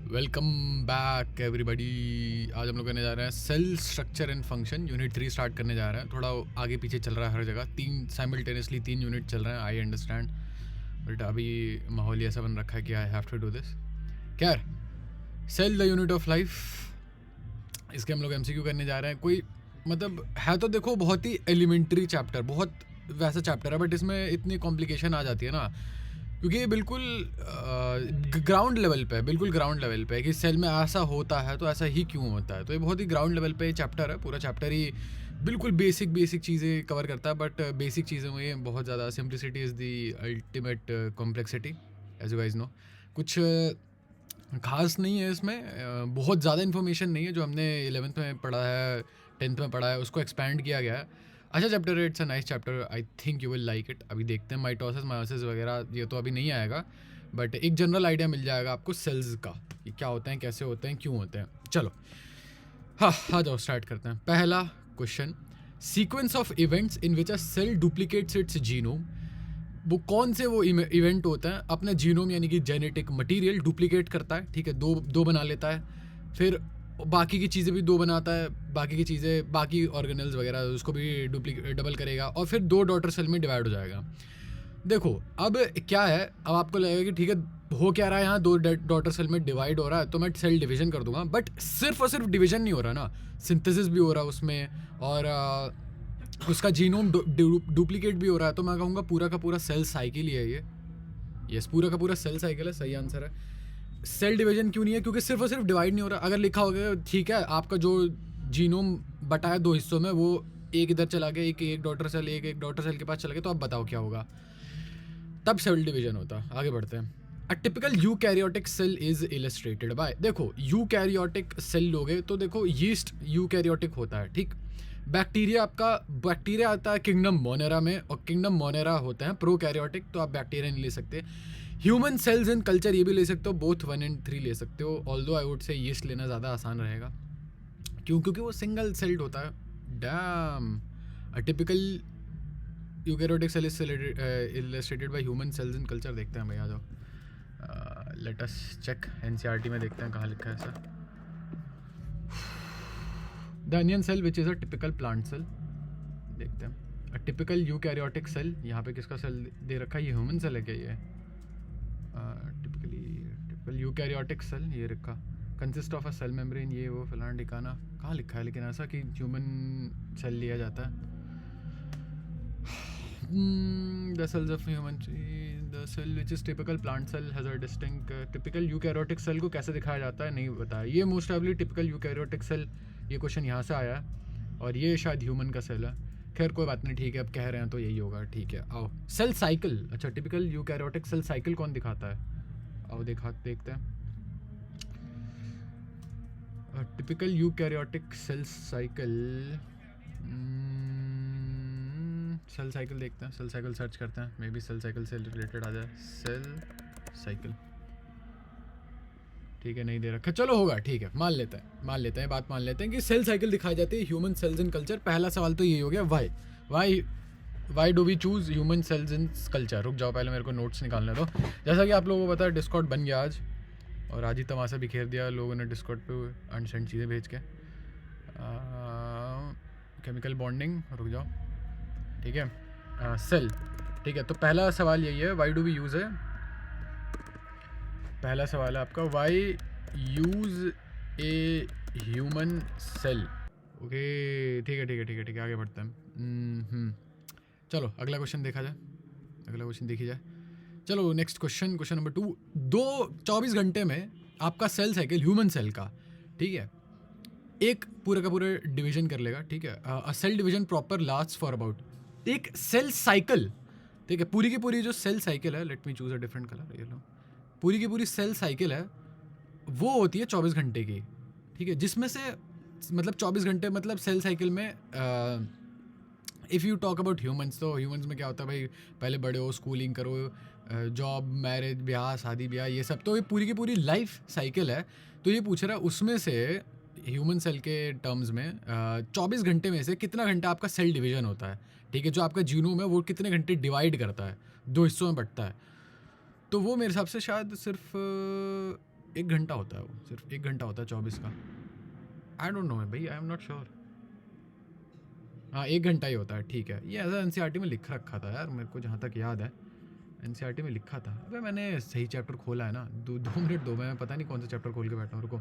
Welcome back everybody. आज हम लोग करने जा रहे हैं cell structure and function unit 3 start करने जा रहे हैं। थोड़ा आगे पीछे चल रहा है हर जगह, साइमल्टेनियसली 3 यूनिट चल रहे हैं। आई अंडरस्टैंड, बट अभी माहौल ऐसा बन रखा है कि I have to do this. खैर, cell the unit of life, इसके हम लोग एमसीक्यू करने जा रहे हैं। कोई मतलब है तो देखो बहुत ही एलिमेंट्री चैप्टर, बहुत वैसा चैप्टर है, बट इसमें इतनी कॉम्प्लिकेशन आ जाती है ना, क्योंकि ये बिल्कुल ग्राउंड लेवल पे है, बिल्कुल ग्राउंड लेवल पे है कि सेल में ऐसा होता है तो ऐसा ही क्यों होता है। तो ये बहुत ही ग्राउंड लेवल पे चैप्टर है। पूरा चैप्टर ही बिल्कुल बेसिक चीज़ें कवर करता है, बट बेसिक चीज़ों में बहुत ज़्यादा simplicity is the ultimate complexity, as you guys know. कुछ खास नहीं है इसमें, बहुत ज़्यादा इन्फॉर्मेशन नहीं है। जो हमने 11th में पढ़ा है, 10th में पढ़ा है, उसको एक्सपैंड किया गया है। अच्छा चैप्टर है, it's a nice chapter, I think you will like it. अभी देखते हैं माइटोसिस मायोसिस वगैरह, ये तो अभी नहीं आएगा, बट एक जनरल आइडिया मिल जाएगा आपको सेल्स का, कि क्या होते हैं, कैसे होते हैं, क्यों होते हैं। चलो हाँ आ जाओ, स्टार्ट करते हैं। पहला question, sequence of events in which a cell duplicates its genome. वो कौन से वो इवेंट होता है, अपना जीनोम यानी कि जेनेटिक मटेरियल डुप्लीकेट करता है, ठीक है, दो बना लेता है, फिर बाकी की चीज़ें भी दो बनाता है, बाकी की चीज़ें, बाकी ऑर्गेनल्स वगैरह उसको भी डबल करेगा, और फिर 2 डॉटर सेल में डिवाइड हो जाएगा। देखो अब क्या है, अब आपको लगेगा कि ठीक है हो क्या रहा है यहाँ, 2 डॉटर सेल में डिवाइड हो रहा है तो मैं सेल डिवीजन कर दूंगा, बट सिर्फ और सिर्फ डिवीजन नहीं हो रहा ना, सिंथेसिस भी हो रहा है उसमें, और उसका जीनोम डुप्लीकेट भी हो रहा है। तो मैं कहूँगा पूरा का पूरा सेल साइकिल ही है ये। यस, पूरा का पूरा सेल साइकिल है, सही आंसर है। सेल डिवीजन क्यों नहीं है, क्योंकि सिर्फ और सिर्फ डिवाइड नहीं हो रहा। अगर लिखा होगा ठीक है, आपका जो जीनोम बटा है 2 हिस्सों में, वो एक इधर चला गया, एक डॉटर सेल एक डॉटर सेल के पास चला गया, तो अब बताओ क्या होगा, तब सेल डिवीजन होता। आगे बढ़ते हैं। A typical eukaryotic cell is illustrated by, देखो यूकैरियोटिक सेल लोगे तो देखो यीस्ट यूकैरियोटिक होता है, ठीक। बैक्टीरिया आता है किंगडम मोनेरा में, और किंगडम मोनेरा होते हैं प्रोकैरियोटिक, तो आप बैक्टीरिया नहीं ले सकते। ह्यूमन सेल्स इन कल्चर ये भी ले सकते हो, बोथ 1 और 3 ले सकते हो, although I would say yeast लेना ज़्यादा आसान रहेगा। क्यों? क्योंकि वो सिंगल सेल्ड होता है। Damn, a typical eukaryotic cell is illustrated by human cells in culture. देखते हैं भाई, आ जाओ, लेट अस चेक, एनसीईआरटी में देखते हैं कहाँ लिखा है ऐसा। The onion cell which is a typical plant cell, देखते हैं। अ टिपिकल यूकैरियोटिक सेल, यहाँ पे किसका सेल दे रखा है, ये ह्यूमन सेल है क्या ये? टिपिकल यूकैरियोटिक सेल ये रखा, consist of a cell membrane, ये वो फलाना ठिकाना, कहाँ लिखा है लेकिन ऐसा कि ह्यूमन सेल लिया जाता है। The cells of human, the cell which is typical plant cell has a distinct typical eukaryotic cell को कैसे दिखाया जाता है नहीं बताया। ये मोस्ट ऑफली टिपिकल यूकैरियोटिक सेल, ये क्वेश्चन यहाँ से आया है, और ये शायद ह्यूमन का सेल है। खैर कोई बात नहीं, ठीक है, अब कह रहे हैं तो यही होगा, ठीक है। आओ, सेल साइकिल, अच्छा टिपिकल यूकैरियोटिक सेल साइकिल कौन दिखाता है, आओ देखते हैं। Typical eukaryotic cell cycle, cell cycle देखते हैं, सेल साइकिल सर्च करते हैं, मे बी सेल साइकिल से रिलेटेड आ जाए। सेल साइकिल, ठीक है, नहीं दे रखा, चलो होगा, ठीक है, मान लेते हैं बात मान लेते हैं कि सेल साइकिल दिखाई जाती है ह्यूमन सेल्स इन कल्चर। पहला सवाल तो यही हो गया, why do we choose human cells in culture. रुक जाओ, पहले मेरे को नोट्स निकालने दो। जैसा कि आप लोगों को पता है, डिस्कॉर्ड बन गया आज, और आज ही तमाशा बिखेर दिया लोगों ने डिस्कॉर्ड पे अनसेंड चीज़ें भेज के। केमिकल बॉन्डिंग, रुक जाओ, ठीक है, सेल, ठीक है। तो पहला सवाल यही है, वाई डू वी यूज़ है, पहला सवाल है आपका, why use a human cell. Okay, ठीक है, आगे बढ़ते हैं। चलो अगला क्वेश्चन देखा जाए, अगला क्वेश्चन देखी जाए। चलो नेक्स्ट क्वेश्चन, क्वेश्चन नंबर 2। 24 घंटे में आपका सेल साइकिल ह्यूमन सेल का, ठीक है, एक पूरा का पूरा डिवीजन कर लेगा, ठीक है। A cell division proper last for about, एक सेल साइकिल, ठीक है, पूरी की पूरी जो सेल साइकिल है, let me choose a different colour, ये लो, पूरी की पूरी सेल साइकिल है वो होती है 24 घंटे की, ठीक है। जिसमें से मतलब 24 घंटे मतलब सेल साइकिल में, if you talk about humans, तो ह्यूमंस में क्या होता है भाई, पहले बड़े हो, स्कूलिंग करो, जॉब, मैरिज, ब्याह, शादी ब्याह, ये सब, तो ये पूरी की पूरी लाइफ साइकिल है। तो ये पूछ रहा है उसमें से ह्यूमन सेल के टर्म्स में 24 घंटे में से कितना घंटा आपका सेल डिवीजन होता है, ठीक है। जो आपका जीनोम है वो कितने घंटे डिवाइड करता है, 2 हिस्सों में बंटता है। तो वो मेरे हिसाब से शायद सिर्फ 1 घंटा होता है, वो सिर्फ 1 घंटा होता है 24 का। आई डोंट नो भाई, आई एम नॉट श्योर। हाँ 1 घंटा ही होता है, ठीक है। ये ऐसा एनसीईआरटी में लिख रखा था यार, मेरे को जहाँ तक याद है एनसीईआरटी में लिखा था। अबे मैंने सही चैप्टर खोला है ना, 2 मिनट दो, मैं पता नहीं कौन सा चैप्टर खोल के बैठा हूँ, रुको।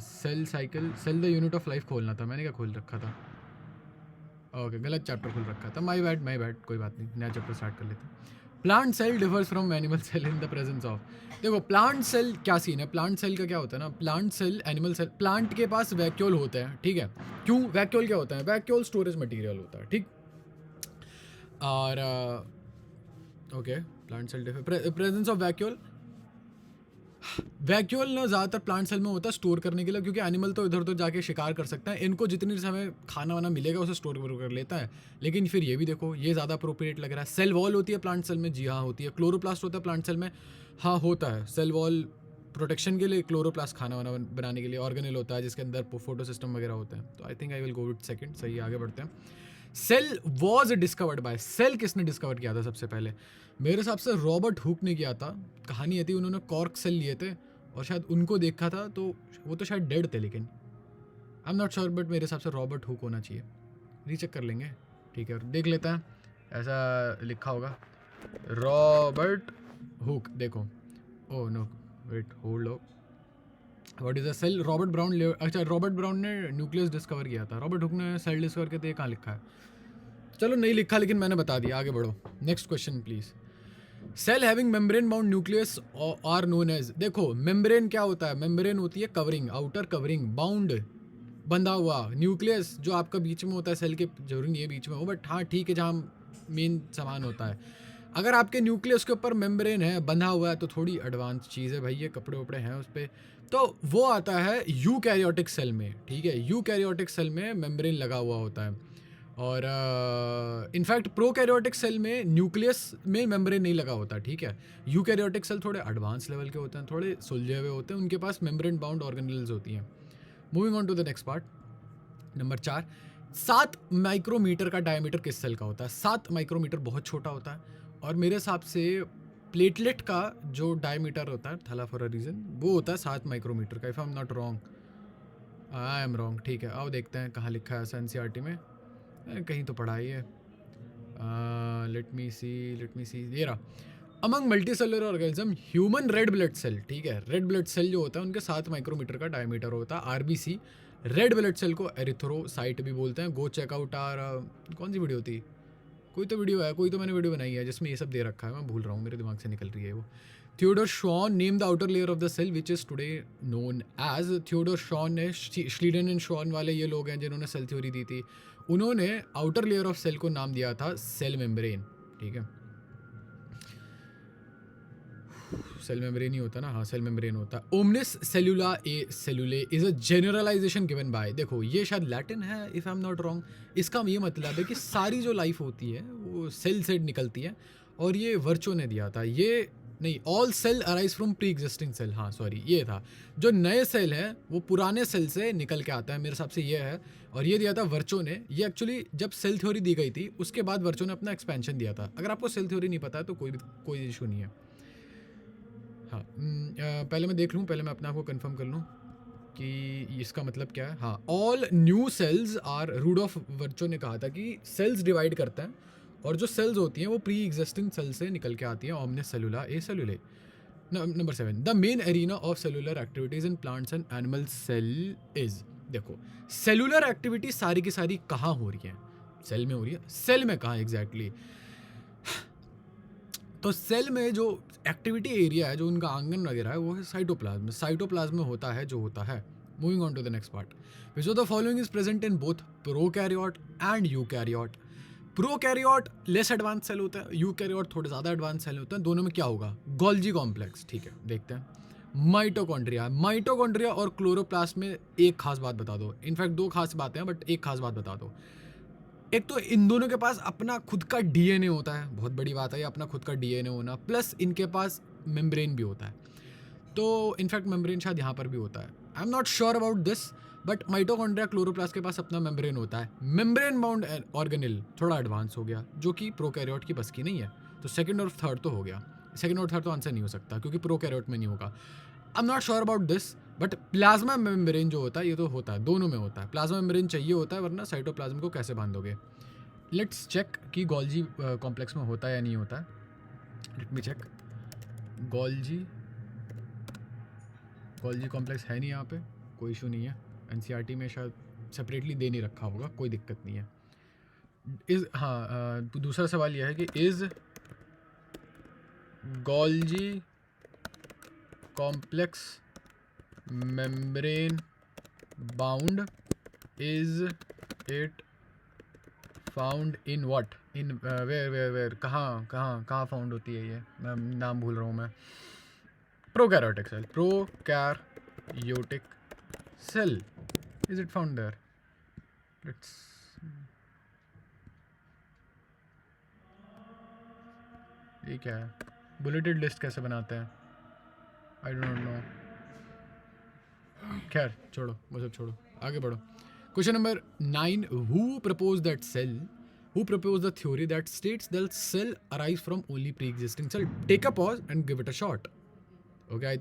Cell cycle, cell the unit of life खोलना था, मैंने क्या खोल रखा था? ओके गलत चैप्टर खोल रखा था, माय बैड, कोई बात नहीं, नया चैप्टर स्टार्ट कर लेते हैं। Plant cell differs from animal cell in the presence of. देखो प्लांट सेल क्या सीन है, प्लांट सेल का क्या होता है ना, plant cell animal cell, plant के पास वैक्यूल होते हैं, ठीक है। क्यों वैक्यूल क्या होता है? वैक्यूल स्टोरेज मटेरियल होता है, ठीक। और okay plant cell presence of vacuole, vacuole ना ज़्यादातर प्लांट सेल में होता है स्टोर करने के लिए, क्योंकि एनिमल तो इधर उधर जाके शिकार कर सकता है, इनको जितनी समय खाना वाना मिलेगा उसे स्टोर कर लेता है। लेकिन फिर ये भी देखो, ये ज़्यादा अप्रोप्रिएट लग रहा है। सेल वॉल होती है प्लांट सेल में, जी हाँ होती है। क्लोरोप्लास्ट होता है प्लांट सेल में, हाँ होता है। सेल वॉल प्रोटेक्शन के लिए, क्लोरोप्लास्ट खाना वाना बनाने के लिए। ऑर्गेनेल होता है जिसके अंदर फोटो सिस्टम वगैरह होता है। तो I think I will go with second, सही आगे बढ़ते हैं। Cell was discovered by, cell किसने डिस्कवर किया था सबसे पहले? मेरे हिसाब से रॉबर्ट हुक ने किया था। कहानी ये थी, उन्होंने कॉर्क सेल लिए थे और शायद उनको देखा था, तो वो तो शायद डेड थे, लेकिन आई एम नॉट श्योर, बट मेरे हिसाब से रॉबर्ट हुक होना चाहिए। रीचेक कर लेंगे, ठीक है, देख लेते हैं। ऐसा लिखा होगा रॉबर्ट हुक, देखो। ओह नो वेट होल्ड लो, what is a cell? Robert Brown, अच्छा रॉबर्ट ब्राउन ने न्यूक्लियस डिस्कवर किया था, रॉबर्ट हुक ने सेल डिस्कवर किया था। ये कहाँ लिखा है? चलो नहीं लिखा, लेकिन मैंने बता दिया, आगे बढ़ो। Next question please. Cell having membrane bound nucleus are known as, देखो मेम्ब्रेन क्या होता है? मेम्ब्रेन होती है कवरिंग, आउटर कवरिंग, बाउंड बंधा हुआ। न्यूक्लियस जो आपका बीच में होता है सेल के, जरूरी नहीं है बीच में हो, बट हाँ ठीक है, जहाँ मेन सामान होता है। अगर आपके न्यूक्लियस के ऊपर मेम्ब्रेन है, बंधा हुआ है, तो थोड़ी एडवांस चीज़ है भाई, ये कपड़े वपड़े हैं उस पर। तो वो आता है यूकैरियोटिक सेल में, ठीक है। यूकैरियोटिक सेल में मेम्ब्रेन लगा हुआ होता है। और इनफैक्ट प्रोकैरियोटिक सेल में न्यूक्लियस में मेम्ब्रेन नहीं लगा होता, ठीक है। यूकैरियोटिक सेल थोड़े एडवांस लेवल के होते हैं, थोड़े सुलझे हुए होते हैं, उनके पास मेम्ब्रेन बाउंड ऑर्गेनेल्स होती हैं। Moving on to the next part, number 4। 7 micrometer का डायमीटर किस सेल का होता है? 7 माइक्रोमीटर बहुत छोटा होता है, और मेरे हिसाब से प्लेटलेट का जो डायमीटर होता है, थैला फॉर अ रीजन, वो होता है 7 माइक्रोमीटर का, if I am not wrong. I am wrong, ठीक है। आओ देखते हैं कहाँ लिखा है ऐसा एनसीईआरटी में, कहीं तो पढ़ा ही है। लेट मी सी, ये रहा। Among multicellular organism human red blood cell, ठीक है। रेड ब्लड सेल जो होता है उनके 7 माइक्रोमीटर का डायमीटर होता है। आरबीसी, रेड ब्लड सेल को एरिथ्रोसाइट भी बोलते हैं। गो चेकआउट आर, कौन सी वीडियो थी? कोई तो वीडियो है, कोई तो मैंने वीडियो बनाई है जिसमें ये सब दे रखा है, मैं भूल रहा हूँ, मेरे दिमाग से निकल रही है वो। Theodore Schwann name the outer layer of the cell which is today known as, Theodore Schwann ने, श्लीडन एंड शॉन वाले ये लोग हैं जिन्होंने सेल थ्योरी दी थी, उन्होंने आउटर लेयर ऑफ सेल को नाम दिया था सेल मेम्ब्रेन, ठीक है। सेल मेम्ब्रेन ही होता है ना, हाँ सेल मेम्ब्रेन होता है। ओमनिस सेलुला ए सेलुले is a generalisation given by, देखो ये शायद लैटिन है if I am not wrong. इसका ये मतलब है कि सारी जो लाइफ होती है वो सेल से निकलती है, और ये वर्चो ने दिया था, ये नहीं, all cell arise from pre existing cell, हाँ सॉरी ये था। जो नए सेल हैं वो पुराने सेल से निकल के आता है, मेरे हिसाब से ये है, और ये दिया था वर्चो ने। ये एक्चुअली जब सेल थ्योरी दी गई थी उसके बाद वर्चो ने अपना एक्सपेंशन दिया था। अगर आपको सेल थ्योरी नहीं पता है तो कोई इशू नहीं है। हाँ पहले मैं देख लूँ, पहले मैं अपने आप को कंफर्म कर लूँ कि इसका मतलब क्या है। हाँ, all new cells are, Rudolf Virchow ने कहा था कि सेल्स डिवाइड करते हैं, और जो सेल्स होती हैं वो प्री एग्जिस्टिंग सेल से निकल के आती हैं। ओमनिस सेलुला ए सेलुले। Number 7, the main arena of cellular activities in plants and animal cell is, देखो सेलुलर एक्टिविटी सारी की सारी कहाँ हो रही है? सेल में हो रही है। सेल में कहाँ एग्जैक्टली? तो सेल में जो एक्टिविटी एरिया है, जो उनका आंगन वगैरह है, वो है साइटोप्लाज्म। साइटोप्लाज्म में होता है जो होता है। Moving on to the next part, which of the following is present in both prokaryote and eukaryote? Prokaryote less advance cell होता है, यूकैरियोट थोड़े ज़्यादा एडवांस सेल होते हैं। दोनों में क्या होगा? गोल्जी कॉम्प्लेक्स, ठीक है देखते हैं। माइटोकॉन्ड्रिया, माइटोकॉन्ड्रिया और क्लोरोप्लास्ट में एक खास बात बता दो, इनफैक्ट 2 खास बातें हैं, बट एक खास बात बता दो। एक तो इन दोनों के पास अपना खुद का डीएनए होता है, बहुत बड़ी बात है ये, अपना खुद का डीएनए होना, प्लस इनके पास मेम्ब्रेन भी होता है। तो इनफैक्ट मेम्ब्रेन शायद यहाँ पर भी होता है, आई am not sure about this, but mitochondria chloroplast के पास अपना मेम्ब्रेन होता है। मेम्ब्रेन बाउंड ऑर्गेनेल थोड़ा एडवांस हो गया, जो कि प्रोकैरियोट की बस की नहीं है। तो सेकंड और थर्ड तो हो गया। सेकंड और थर्ड तो आंसर नहीं हो सकता क्योंकि प्रोकैरियोट में नहीं होगा। आई am not sure about this, but plasma membrane जो होता है ये तो होता है, दोनों में होता है। प्लाज्मा मेम्ब्रेन चाहिए होता है, वरना साइटोप्लाज्म को कैसे बांधोगे। लेट्स चेक कि गोल्जी कॉम्प्लेक्स में होता है या नहीं होता है। Let me check. Golgi complex है नहीं यहाँ पे, कोई इशू नहीं है। एनसीईआरटी में शायद सेपरेटली दे नहीं रखा होगा, कोई दिक्कत नहीं है। दूसरा सवाल यह है कि is Golgi complex membrane bound, is it found in what, in where कहाँ फाउंड होती है ये, मैं नाम भूल रहा हूँ मैं। Prokaryotic cell, is it found there? Let's ये क्या है, बुलेटेड लिस्ट कैसे बनाते हैं, आई डोंट नो। खैर छोड़ो, वो सब छोड़ो, आगे बढ़ो। Question number 9, who propose the theory that states that cell arise from only pre existing cell? Take a pause and give it a shot. Okay, I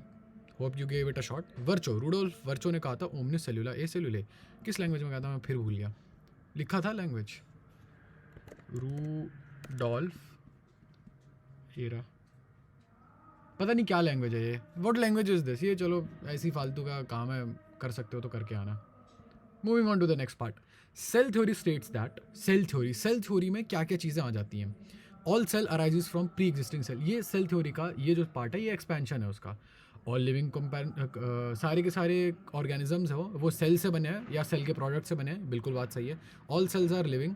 hope you give it a shot. Rudolf Virchow ने कहा था omni सेल्यूला ए सेल्यूले, किस language में कहा था मैं फिर भूल गया, लिखा था लैंग्वेज रूडोल्फ एरा, पता नहीं क्या लैंग्वेज है ये, व्हाट लैंग्वेज इज दिस। ये चलो ऐसी फालतू का काम है, कर सकते हो तो करके आना। Moving on to the next part. Cell theory states that cell theory में क्या क्या चीज़ें आ जाती हैं। All cell arises from pre existing cell, ये सेल थ्योरी का ये जो पार्ट है ये एक्सपेंशन है उसका। ऑल लिविंग सारे के सारे ऑर्गेनिजम्स हो वो सेल से बने हैं या सेल के प्रोडक्ट से बने हैं, बिल्कुल बात सही है। All cells are living,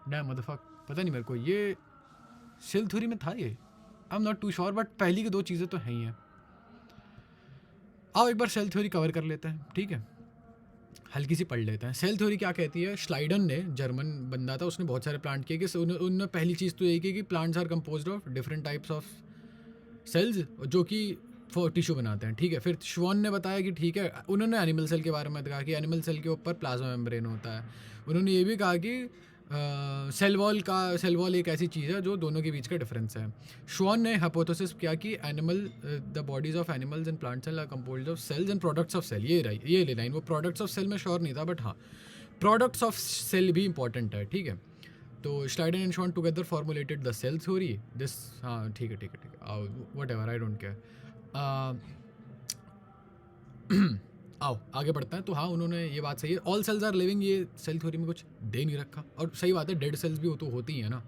damn motherfuck, पता नहीं मेरे को ये सेल थ्योरी में था ये, I am not too sure, but पहली की दो चीज़ें तो हैं ही हैं। आओ एक बार सेल थ्योरी कवर कर लेते हैं, ठीक है, हल्की सी पढ़ लेते हैं। सेल थ्योरी क्या कहती है, श्लाइडन ने, जर्मन बंदा था, उसने बहुत सारे प्लांट किए कि उन्होंने पहली चीज़ तो यही की कि plants are composed of different types of cells जो कि फॉर टिश्यू बनाते हैं, ठीक है। फिर श्वान ने बताया कि ठीक है, उन्होंने एनिमल सेल के बारे में कहा कि एनिमल सेल के ऊपर प्लाज्मा मेम्ब्रेन होता है। उन्होंने ये भी कहा कि सेल वॉल एक ऐसी चीज़ है जो दोनों के बीच का डिफरेंस है। श्वान ने हाइपोथेसिस किया कि the bodies of animals and plant cell are composed of cells and products of cell. ये लाइन, वो प्रोडक्ट्स ऑफ सेल में श्योर नहीं था, बट हाँ प्रोडक्ट्स ऑफ सेल भी इंपॉर्टेंट है, ठीक है। तो Schleiden and Schwann together formulated the cell theory this, हाँ ठीक है, whatever, I don't care. आओ आगे बढ़ते हैं। तो हाँ, उन्होंने ये बात सही है, ऑल सेल्स आर लिविंग, ये सेल थ्योरी में कुछ दे नहीं रखा, और सही बात है, डेड सेल्स भी तो होती हैं ना।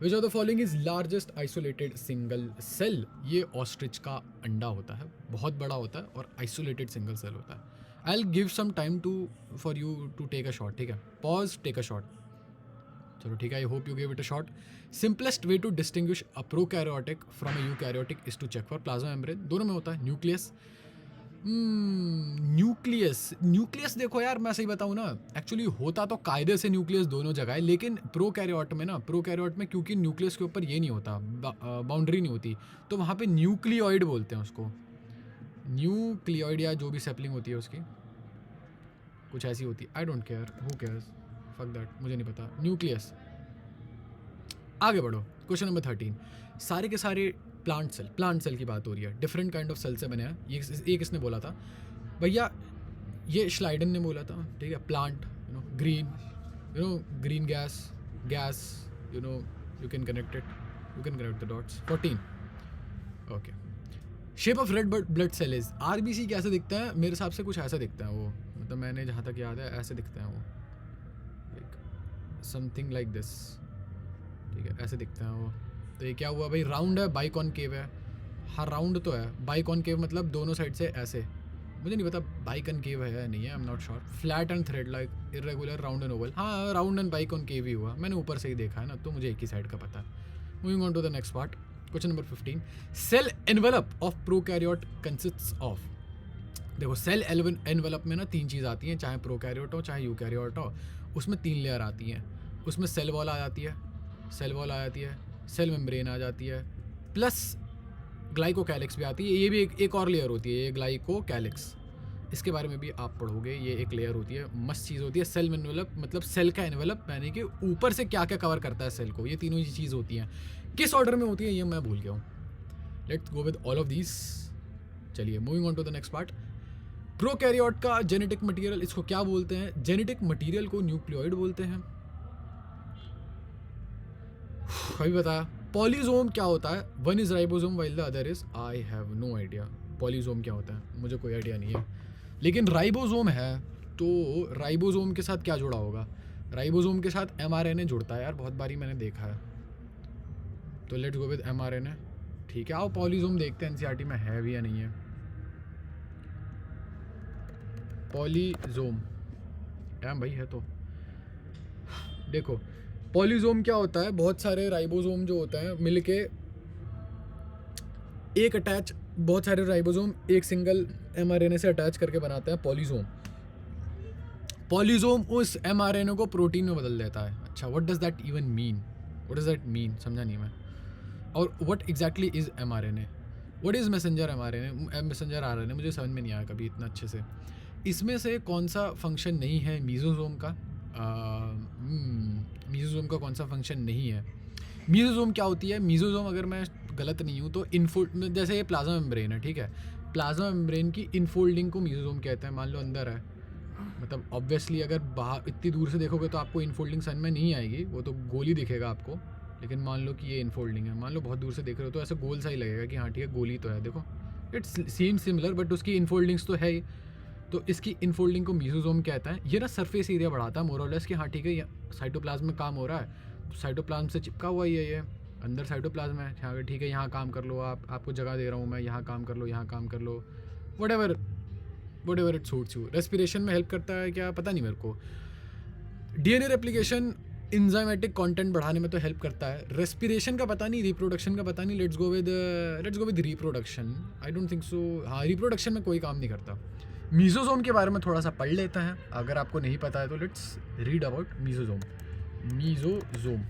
Which of the following is largest isolated single cell, ये ऑस्ट्रिच का अंडा होता है, बहुत बड़ा होता है और आइसोलेटेड सिंगल सेल होता है। I will give some time for you to take a shot, ठीक है, पॉज, टेक अ शॉट। चलो ठीक है, I hope you give it a shot. Simplest way to distinguish a prokaryotic from a eukaryotic is to check for plasma membrane, दोनों में होता है। Nucleus देखो यार, मैं सही बताऊँ ना, एक्चुअली होता तो कायदे से न्यूक्लियस दोनों जगह है, लेकिन प्रोकैरियोट में क्योंकि न्यूक्लियस के ऊपर ये नहीं होता, बाउंड्री नहीं होती, तो वहाँ पे न्यूक्लियोइड बोलते हैं उसको, न्यूक्लियोइड या जो भी सेपलिंग होती है उसकी कुछ ऐसी होती है, आई don't care, who cares, fuck that, मुझे नहीं पता। न्यूक्लियस। आगे बढ़ो, क्वेश्चन नंबर 13। सारे के सारे प्लांट सेल की बात हो रही है, डिफरेंट काइंड ऑफ सेल से बने हैं। ये किसने बोला था भैया, ये श्लाइडन ने बोला था, ठीक है। Plant, green gas, you can connect the dots. 14, okay. Shape of red blood cell is, RBC कैसे दिखता है, मेरे हिसाब से कुछ ऐसा दिखता है वो, मतलब मैंने जहाँ तक याद है ऐसे दिखते हैं वो, समथिंग लाइक दिस, ठीक है, ऐसे दिखते हैं वो। तो ये क्या हुआ भाई, राउंड है, बाई कॉनकेव है, हाँ राउंड तो है, बाई कॉनकेव मतलब दोनों साइड से ऐसे, मुझे नहीं पता बाई कॉनकेव है या नहीं है, आई am not sure. Flat and thread like, irregular, round and Oval, हाँ राउंड एंड बाई कॉनकेव ही हुआ, मैंने ऊपर से ही देखा है ना, तो मुझे एक ही साइड का पता है। Moving on to the next part, question number 15। Cell envelope of prokaryote consists of, देखो सेल एनवेलप में ना 3 चीज़ आती हैं, चाहे प्रोकैरियोट हो चाहे यूकैरियोट हो, उसमें 3 लेयर आती हैं। उसमें सेल वॉल आ जाती है, सेल मेम्ब्रेन आ जाती है, प्लस ग्लाइकोकैलिक्स भी आती है, ये भी एक और लेयर होती है, ये ग्लाइकोकैलिक्स। इसके बारे में भी आप पढ़ोगे। ये एक लेयर होती है, मस्त चीज़ होती है। सेल एनवेलप मतलब सेल का एनवेलप, यानी कि ऊपर से क्या क्या कवर करता है सेल को। ये तीनों ही चीज़ होती हैं। किस ऑर्डर में होती है ये मैं भूल गया हूँ। Let's go with all of these. चलिए moving on to the next part. Prokaryote का जेनेटिक मटेरियल, इसको क्या बोलते हैं? जेनेटिक मटेरियल को न्यूक्लियोइड बोलते हैं। अभी बताया। पॉलीजोम क्या होता है? One is ribosome while the other is, I have no idea polysome क्या होता है, मुझे कोई आइडिया नहीं है। लेकिन राइबोसोम है, तो राइबोसोम के साथ क्या जुड़ा होगा? राइबोसोम के साथ mRNA जुड़ता है यार, बहुत बारी मैंने देखा है। तो लेट्स गो विद mRNA। ठीक है, आओ पॉलीजोम देखते हैं एनसीईआरटी में है भी या नहीं है। पॉलीजोम टाइम भाई है तो देखो, पॉलीजोम क्या होता है? बहुत सारे राइबोसोम जो होते हैं मिलके एक अटैच, बहुत सारे राइबोसोम एक सिंगल mRNA से अटैच करके बनाते हैं पॉलीजोम। पॉलीजोम उस mRNA को प्रोटीन में बदल देता है। अच्छा, what does that even mean? What does that mean, समझा नहीं मैं। और what exactly is mRNA? What is messenger mRNA? Messenger RNA मुझे समझ में नहीं आया कभी इतना अच्छे से। इसमें से कौन सा फंक्शन नहीं है मीजोसोम का? मीजोसोम का कौन सा फंक्शन नहीं है? मीजोसोम क्या होती है? मीजोसोम, अगर मैं गलत नहीं हूँ तो जैसे ये प्लाज्मा मेम्ब्रेन है, ठीक है, प्लाज्मा मेम्ब्रेन की इनफोल्डिंग को मीजोसोम कहते हैं। मान लो अंदर है, मतलब ऑब्वियसली अगर बाहर इतनी दूर से देखोगे तो आपको इनफोल्डिंग समझ में नहीं आएगी, वो तो गोल ही दिखेगा आपको। लेकिन मान लो कि ये इनफोल्डिंग है, मान लो बहुत दूर से देख रहे हो तो ऐसे गोल सा ही लगेगा कि हाँ ठीक है गोल ही तो है। देखो इट्स सीम सिमिलर, बट उसकी इनफोल्डिंग्स तो है ही। तो इसकी इनफोल्डिंग को मीजोसोम कहता है। ये ना सरफेस एरिया बढ़ाता है मोरलेस कि हाँ ठीक है, साइटोप्लाज्म में काम हो रहा है, तो साइटोप्लाज्म से चिपका हुआ ही है ये, अंदर साइटोप्लाज्म है। हाँ ठीक है, यहाँ काम कर लो, आपको जगह दे रहा हूँ मैं, यहाँ काम कर लो, यहाँ काम कर लो, whatever it suits you. Respiration में हेल्प करता है क्या, पता नहीं मेरे को। डीएनए रेप्लिकेशन, इंजाइमेटिक कंटेंट बढ़ाने में तो हेल्प करता है। रेस्पिरेशन का पता नहीं, रिप्रोडक्शन का पता नहीं। Let's go with reproduction. I don't think so. हाँ, रिप्रोडक्शन में कोई काम नहीं करता। मीजोसोम के बारे में थोड़ा सा पढ़ लेते हैं, अगर आपको नहीं पता है तो let's read about mesosome. Mesosome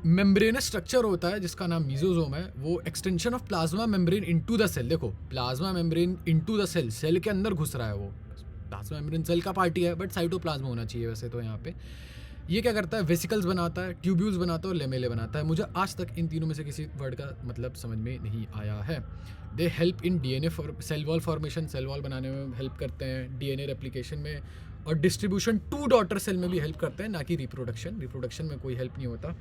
membranous structure होता है जिसका नाम मीजोसोम है। वो extension of plasma membrane into the cell. देखो, plasma membrane into the cell, cell के अंदर घुस रहा है वो। प्लाज्मा मेम्ब्रेन सेल का पार्टी है, बट साइटोप्लाज्मा होना चाहिए वैसे तो यहाँ पे। ये क्या करता है? वेसिकल्स बनाता है, ट्यूब्यूल्स बनाता है और लेमेले बनाता है। मुझे आज तक इन तीनों में से किसी वर्ड का मतलब समझ में नहीं आया है। They help in DNA cell wall formation, cell wall बनाने में हेल्प करते हैं, डीएनए रेप्लिकेशन में, और डिस्ट्रीब्यूशन टू डॉटर सेल में भी हेल्प करते हैं, ना कि रिप्रोडक्शन में कोई हेल्प नहीं होता।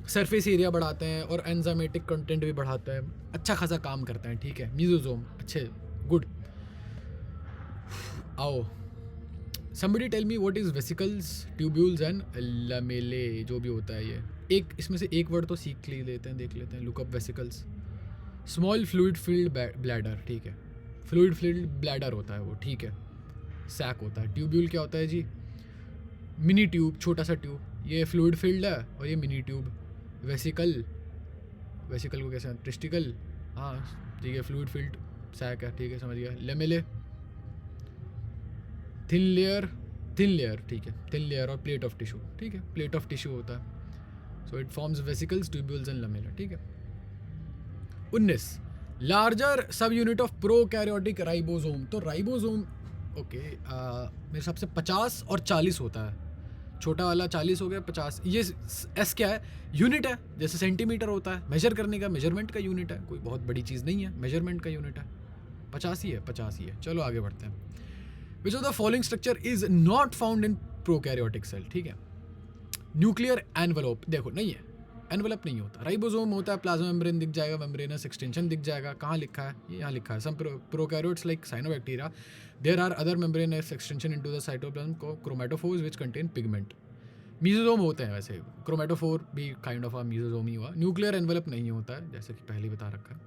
सरफेस एरिया बढ़ाते हैं और एंजाइमेटिक कंटेंट भी बढ़ाते हैं, अच्छा खासा काम करते हैं। ठीक है, मीजोसोम अच्छे, गुड। आओ, somebody tell me what is vesicles, tubules and lamellae, जो भी होता है ये। एक इसमें से एक वर्ड तो सीख लेते हैं, देख लेते हैं। Look up vesicles. Small fluid field bladder, ठीक है, फ्लूइड फील्ड ब्लैडर होता है वो, ठीक है, सैक होता है। ट्यूब्यूल क्या होता है जी? मिनी ट्यूब, छोटा सा ट्यूब। ये फ्लूइड फील्ड है और ये मिनी ट्यूब। वेसिकल को कैसे? टेस्टिकल, हाँ ठीक है, फ्लूइड फील्ड सैक है, ठीक है, समझ गया। लेमेले, थिन लेयर, ठीक है, थिन लेयर और प्लेट ऑफ टिश्यू, ठीक है, प्लेट ऑफ टिश्यू होता है। So it forms vesicles, tubules and Lamela, ठीक है। 19 लार्जर सब यूनिट ऑफ प्रोकैरियोटिक राइबोसोम। तो राइबोसोम ओके, मेरे हिसाब से 50 और 40 होता है। छोटा वाला 40 हो गया, 50। ये एस क्या है? यूनिट है, जैसे सेंटीमीटर होता है मेजर करने का, मेजरमेंट का यूनिट है, कोई बहुत बड़ी चीज़ नहीं है, मेजरमेंट का यूनिट है। 50 ही है। चलो आगे बढ़ते हैं। Which of the following structure is not found in prokaryotic cell? ठीक है, न्यूक्लियर एनवेलोप, देखो नहीं है, एनवेलप नहीं होता। राइबोसोम होता है, प्लाज्मा मेम्ब्रेन दिख जाएगा, मेम्ब्रेनस एक्सटेंशन दिख जाएगा। कहाँ लिखा है? ये यहाँ लिखा है। Some prokaryotes like cyanobacteria, there are other membranous extension into the cytoplasm को chromatophores which contain pigment. Mesosome होते हैं वैसे, क्रोमेटोफोर भी काइंड ऑफ अ मीजोसोम ही हुआ। न्यूक्लियर एनवेलप नहीं होता है, जैसे कि पहले बता रखा है।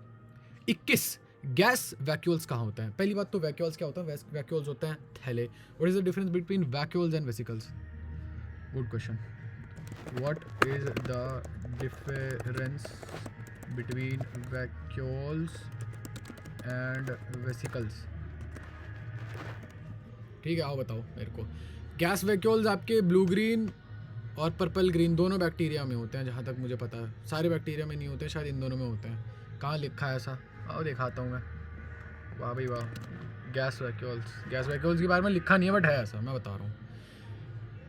21 गैस वैक्यूल्स कहाँ होता है? पहली बात तो वैक्यूल्स क्या होता है? वैक्यूल्स होते हैं थैले। What is the difference between vacuoles and vesicles? Good question. What is the difference between vacuoles and vesicles? ठीक है, आओ बताओ मेरे को। गैस वैक्यूल्स आपके ब्लू ग्रीन और पर्पल ग्रीन दोनों बैक्टीरिया में होते हैं, जहाँ तक मुझे पता है। सारे बैक्टीरिया में नहीं होते, शायद इन दोनों में होते हैं। कहाँ लिखा है ऐसा? आओ दिखाता हूँ मैं। वाह भाई वाह, गैस वैक्यूल्स के बारे में लिखा नहीं है, बट है ऐसा, मैं बता रहा हूँ।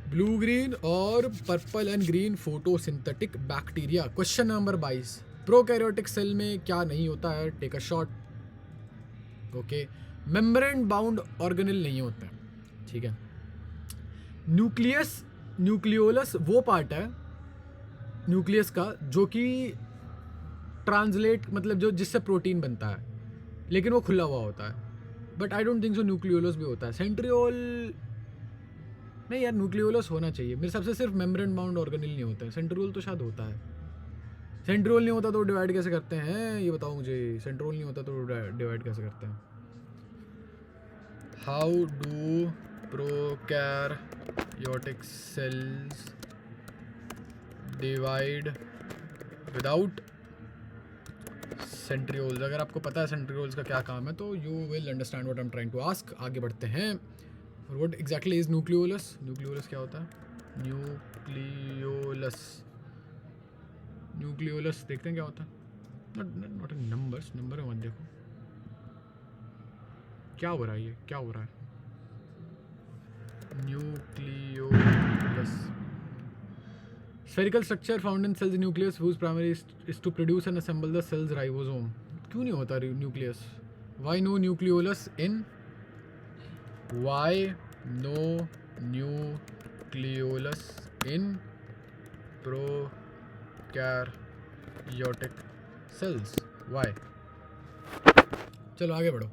ब्लू ग्रीन और purple and green photosynthetic bacteria. Question number 22, prokaryotic cell में क्या नहीं होता है? Take a shot. Okay, membrane bound organelle नहीं होता है, ठीक है। न्यूक्लियोलस वो पार्ट है न्यूक्लियस का जो कि ट्रांसलेट मतलब जो जिससे प्रोटीन बनता है, लेकिन वो खुला हुआ होता है। But I don't think so nucleolus भी होता है। सेंट्रियोल नहीं यार, न्यूक्लियोलस होना चाहिए मेरे हिसाब से। सिर्फ मेम्ब्रेन बाउंड ऑर्गेनेल नहीं होता है, सेंट्रियोल तो शायद होता है। सेंट्रियोल नहीं होता तो डिवाइड कैसे करते हैं ये बताओ मुझे। सेंट्रियोल नहीं होता तो डिवाइड कैसे करते हैं? How do prokaryotic cells divide without centrioles? अगर आपको पता है सेंट्रियोल्स का क्या काम है तो you will understand what I am trying to ask. आगे बढ़ते हैं। What exactly is nucleolus? Nucleolus क्या होता है? न्यूक्लियोलस देखते हैं क्या होता है। नॉट नंबर्स, नंबर में मत देखो। क्या हो रहा है ये, क्या हो रहा है? Nucleolus spherical structure found in cells nucleus whose primary is to produce and assemble the cell's ribosome. क्यों नहीं होता nucleus? Why no nucleolus in? Why no nucleolus in prokaryotic cells? Why? चलो आगे बढ़ो।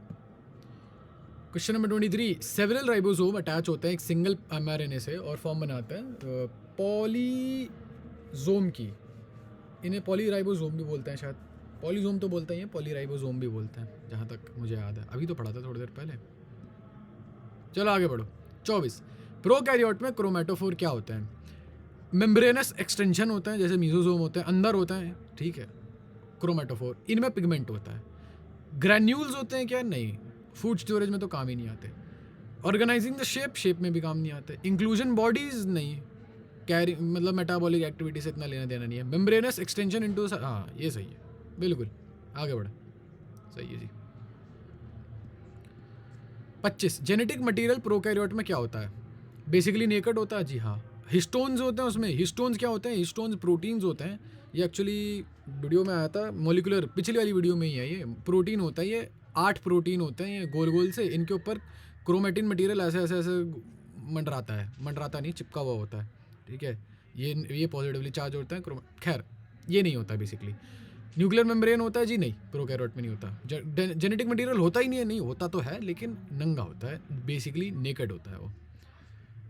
Question number 23, several ribosome attach होते हैं एक single mRNA से और फॉर्म बनाते हैं पॉलीजोम की। इन्हें पॉलीराइबोसोम भी बोलते हैं शायद। पॉलीजोम तो बोलते हैं, पॉलीराइबोसोम भी बोलते हैं जहाँ तक मुझे याद है। अभी तो पढ़ा था थोड़ी देर पहले। चलो आगे बढ़ो। 24, प्रोकैरियोट में क्रोमेटोफोर क्या होते हैं? मेम्ब्रेनस एक्सटेंशन होते हैं जैसे मीजोसोम होते हैं, अंदर होते हैं, ठीक है। क्रोमेटोफोर इनमें पिगमेंट होता है। ग्रैन्यूल्स होते हैं क्या? नहीं, फूड स्टोरेज में तो काम ही नहीं आते। ऑर्गेनाइजिंग द शेप में भी काम नहीं आते। इंक्लूजन बॉडीज नहीं, कैरी मतलब मेटाबॉलिक एक्टिविटी से इतना लेना देना नहीं है। मेम्ब्रेनस एक्सटेंशन इनटू, हाँ ये सही है, बिल्कुल आगे बढ़े, सही है जी। 25, जेनेटिक मटेरियल प्रोकैरियोट में क्या होता है? बेसिकली नेकेड होता है जी हाँ। हिस्टोन्स होते हैं उसमें। हिस्टोन्स क्या होते हैं? हिस्टोन्स प्रोटीन्स होते हैं। ये एक्चुअली वीडियो में आया था, मोलिकुलर पिछली वाली वीडियो में ही है। ये प्रोटीन होता है, ये 8 प्रोटीन होते हैं, ये गोल गोल से। इनके ऊपर क्रोमेटिन मटेरियल ऐसे ऐसे ऐसे मंडराता नहीं, चिपका हुआ होता है, ठीक है। ये पॉजिटिवली चार्ज होता है। खैर ये नहीं होता बेसिकली। न्यूक्लियर मेम्ब्रेन होता है जी? नहीं, प्रोकैरियोट में नहीं होता। जेनेटिक मटेरियल होता ही नहीं है, नहीं होता तो है लेकिन नंगा होता है, बेसिकली नेकेड होता है वो।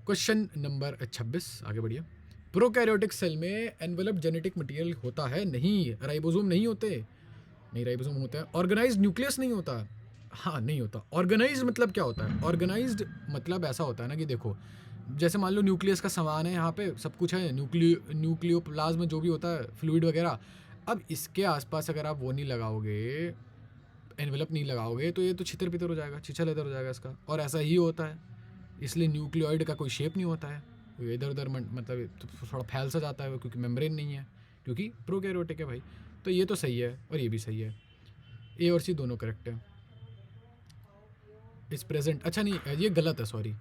क्वेश्चन नंबर 26, आगे बढ़िए। प्रोकैरियोटिक सेल में एनवेलप जेनेटिक मटेरियल होता है? नहीं। राइबोसोम नहीं होते? नहीं, राइबोसोम होता है। ऑर्गेनाइज्ड न्यूक्लियस नहीं होता? हाँ नहीं होता। ऑर्गेनाइज्ड मतलब क्या होता है? ऑर्गेनाइज्ड मतलब ऐसा होता है ना कि देखो, जैसे मान लो न्यूक्लियस का सामान है, यहाँ पे सब कुछ है, न्यूक्लियोप्लाज्म जो भी होता है, फ्लूइड वगैरह। अब इसके आसपास अगर आप वो नहीं लगाओगे, एनवेलप नहीं लगाओगे, तो ये तो छितर पितर हो जाएगा, छिछल इधर हो जाएगा इसका। और ऐसा ही होता है, इसलिए न्यूक्लियोइड का कोई शेप नहीं होता है, इधर उधर मतलब थोड़ा फैल सा जाता है क्योंकि मेम्ब्रेन नहीं है, क्योंकि प्रोकैरियोटिक है भाई। तो ये तो सही है और ये भी सही है। ए और सी दोनों करेक्ट है। इस प्रेजेंट, अच्छा नहीं ये गलत है, सॉरी,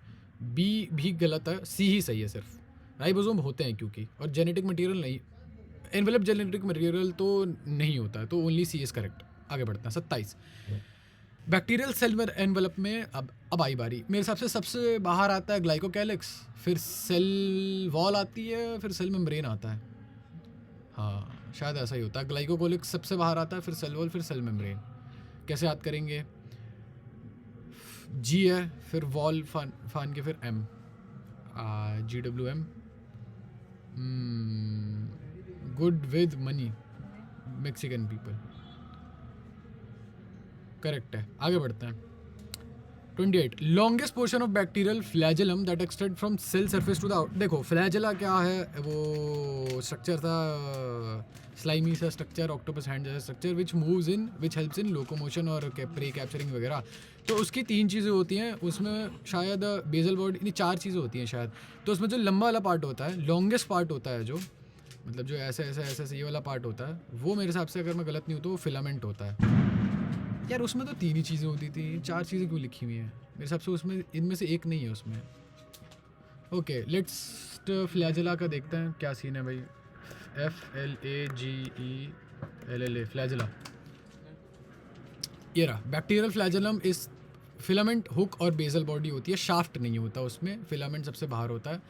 बी भी गलत है, सी ही सही है सिर्फ। राइबोसोम होते हैं क्योंकि, और जेनेटिक मटेरियल नहीं, एनवेलप जेनेटिक मटेरियल तो नहीं होता है, तो ओनली सी इज करेक्ट। आगे बढ़ते हैं। 27, बैक्टीरियल सेल एनवेलप में अब आई बारी। मेरे हिसाब से सबसे बाहर आता है ग्लाइकोकैलिक्स, फिर सेल वॉल आती है, फिर सेल मेम्ब्रेन आता है। हाँ शायद ऐसा ही होता है। ग्लाइकोकोलिक्स सबसे बाहर आता है, फिर सेल वॉल, फिर सेल मेम्ब्रेन। कैसे याद करेंगे? जी है, फिर वॉल फान के, फिर M, GWM, good with money, Mexican people, correct है। आगे बढ़ते हैं। 28, longest portion of bacterial flagellum that extend from cell surface to the out. देखो फ्लैजेला क्या है, वो स्ट्रक्चर था, स्लाइमी सा स्ट्रक्चर, ऑक्टोपस हैंड जैसा structure, which helps in locomotion और प्रे कैप्चरिंग वगैरह। तो उसकी 3 चीज़ें होती हैं उसमें, शायद बेजल बॉडी, नहीं 4 चीज़ें होती हैं शायद। तो उसमें जो लंबा वाला पार्ट होता है, लॉन्गेस्ट पार्ट होता है, जो मतलब जो ऐसे ऐसे ऐसे ये वाला पार्ट होता है, वो मेरे हिसाब से, अगर मैं गलत नहीं हूँ तो वो फिलामेंट होता है। यार उसमें तो 3 ही चीज़ें होती थी, 4 चीज़ें क्यों लिखी हुई हैं मेरे हिसाब से? उसमें इनमें से एक नहीं है उसमें। ओके लेट्स फ्लैजेला का देखते हैं क्या सीन है भाई। FLAGELLA फ्लैजेला, ये रहा। बैक्टीरियल फ्लैजेलम इस फिलामेंट हुक और बेसल बॉडी होती है, शाफ्ट नहीं होता उसमें, फिलामेंट सबसे बाहर होता है।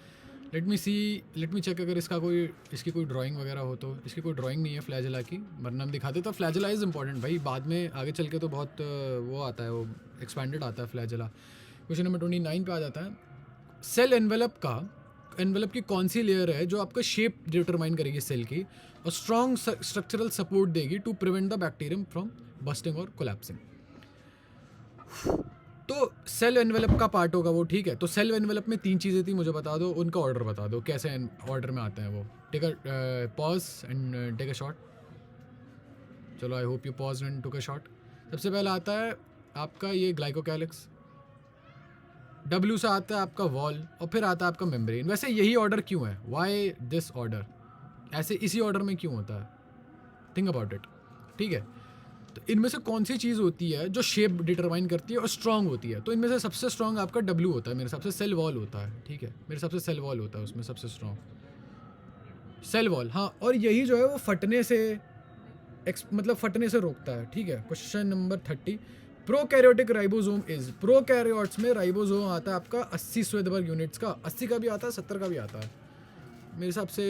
लेट मी चेक अगर इसकी कोई ड्राइंग वगैरह हो तो। इसकी कोई ड्राइंग नहीं है फ्लैजेला की, वरना हम दिखाते। तो फ्लैजेला इज़ इंपॉर्टेंट भाई, बाद में आगे चल के तो बहुत वो आता है, वो एक्सपैंडेड आता है फ्लैजेला। क्वेश्चन नंबर 29 पे आ जाता है। सेल एनवेलप की कौन सी लेयर है जो आपका शेप डिटरमाइन करेगी सेल की और स्ट्रॉन्ग स्ट्रक्चरल सपोर्ट देगी to prevent the bacterium from busting और कोलैप्सिंग? तो सेल एनवेलप का पार्ट होगा वो, ठीक है। तो सेल एनवेलप में 3 चीज़ें थी, मुझे बता दो उनका ऑर्डर बता दो, कैसे ऑर्डर में आते हैं वो। Take a pause and take a shot. चलो I hope you pause and took a shot. सबसे पहला आता है आपका ये ग्लाइकोकैलिक्स, W से आता है आपका वॉल और फिर आता है आपका मेम्ब्रेन। वैसे यही ऑर्डर क्यों है? Why this order? ऐसे इसी ऑर्डर में क्यों होता है? थिंक अबाउट इट, ठीक है। तो इनमें से कौन सी चीज़ होती है जो शेप डिटरमाइन करती है और स्ट्रॉन्ग होती है? तो इनमें से सबसे स्ट्रॉन्ग आपका W होता है मेरे हिसाब से, सेल वॉल होता है, ठीक है। मेरे हिसाब से सेल वॉल होता है उसमें सबसे स्ट्रॉन्ग, सेल वॉल, हाँ। और यही जो है वो फटने से मतलब फटने से रोकता है, ठीक है। Question number 30। Prokaryotic ribosome is, prokaryotes में राइबोसोम आता है आपका 80 श्वेतवर्ग यूनिट्स का। 80 का भी आता है, 70 का भी आता है मेरे हिसाब से,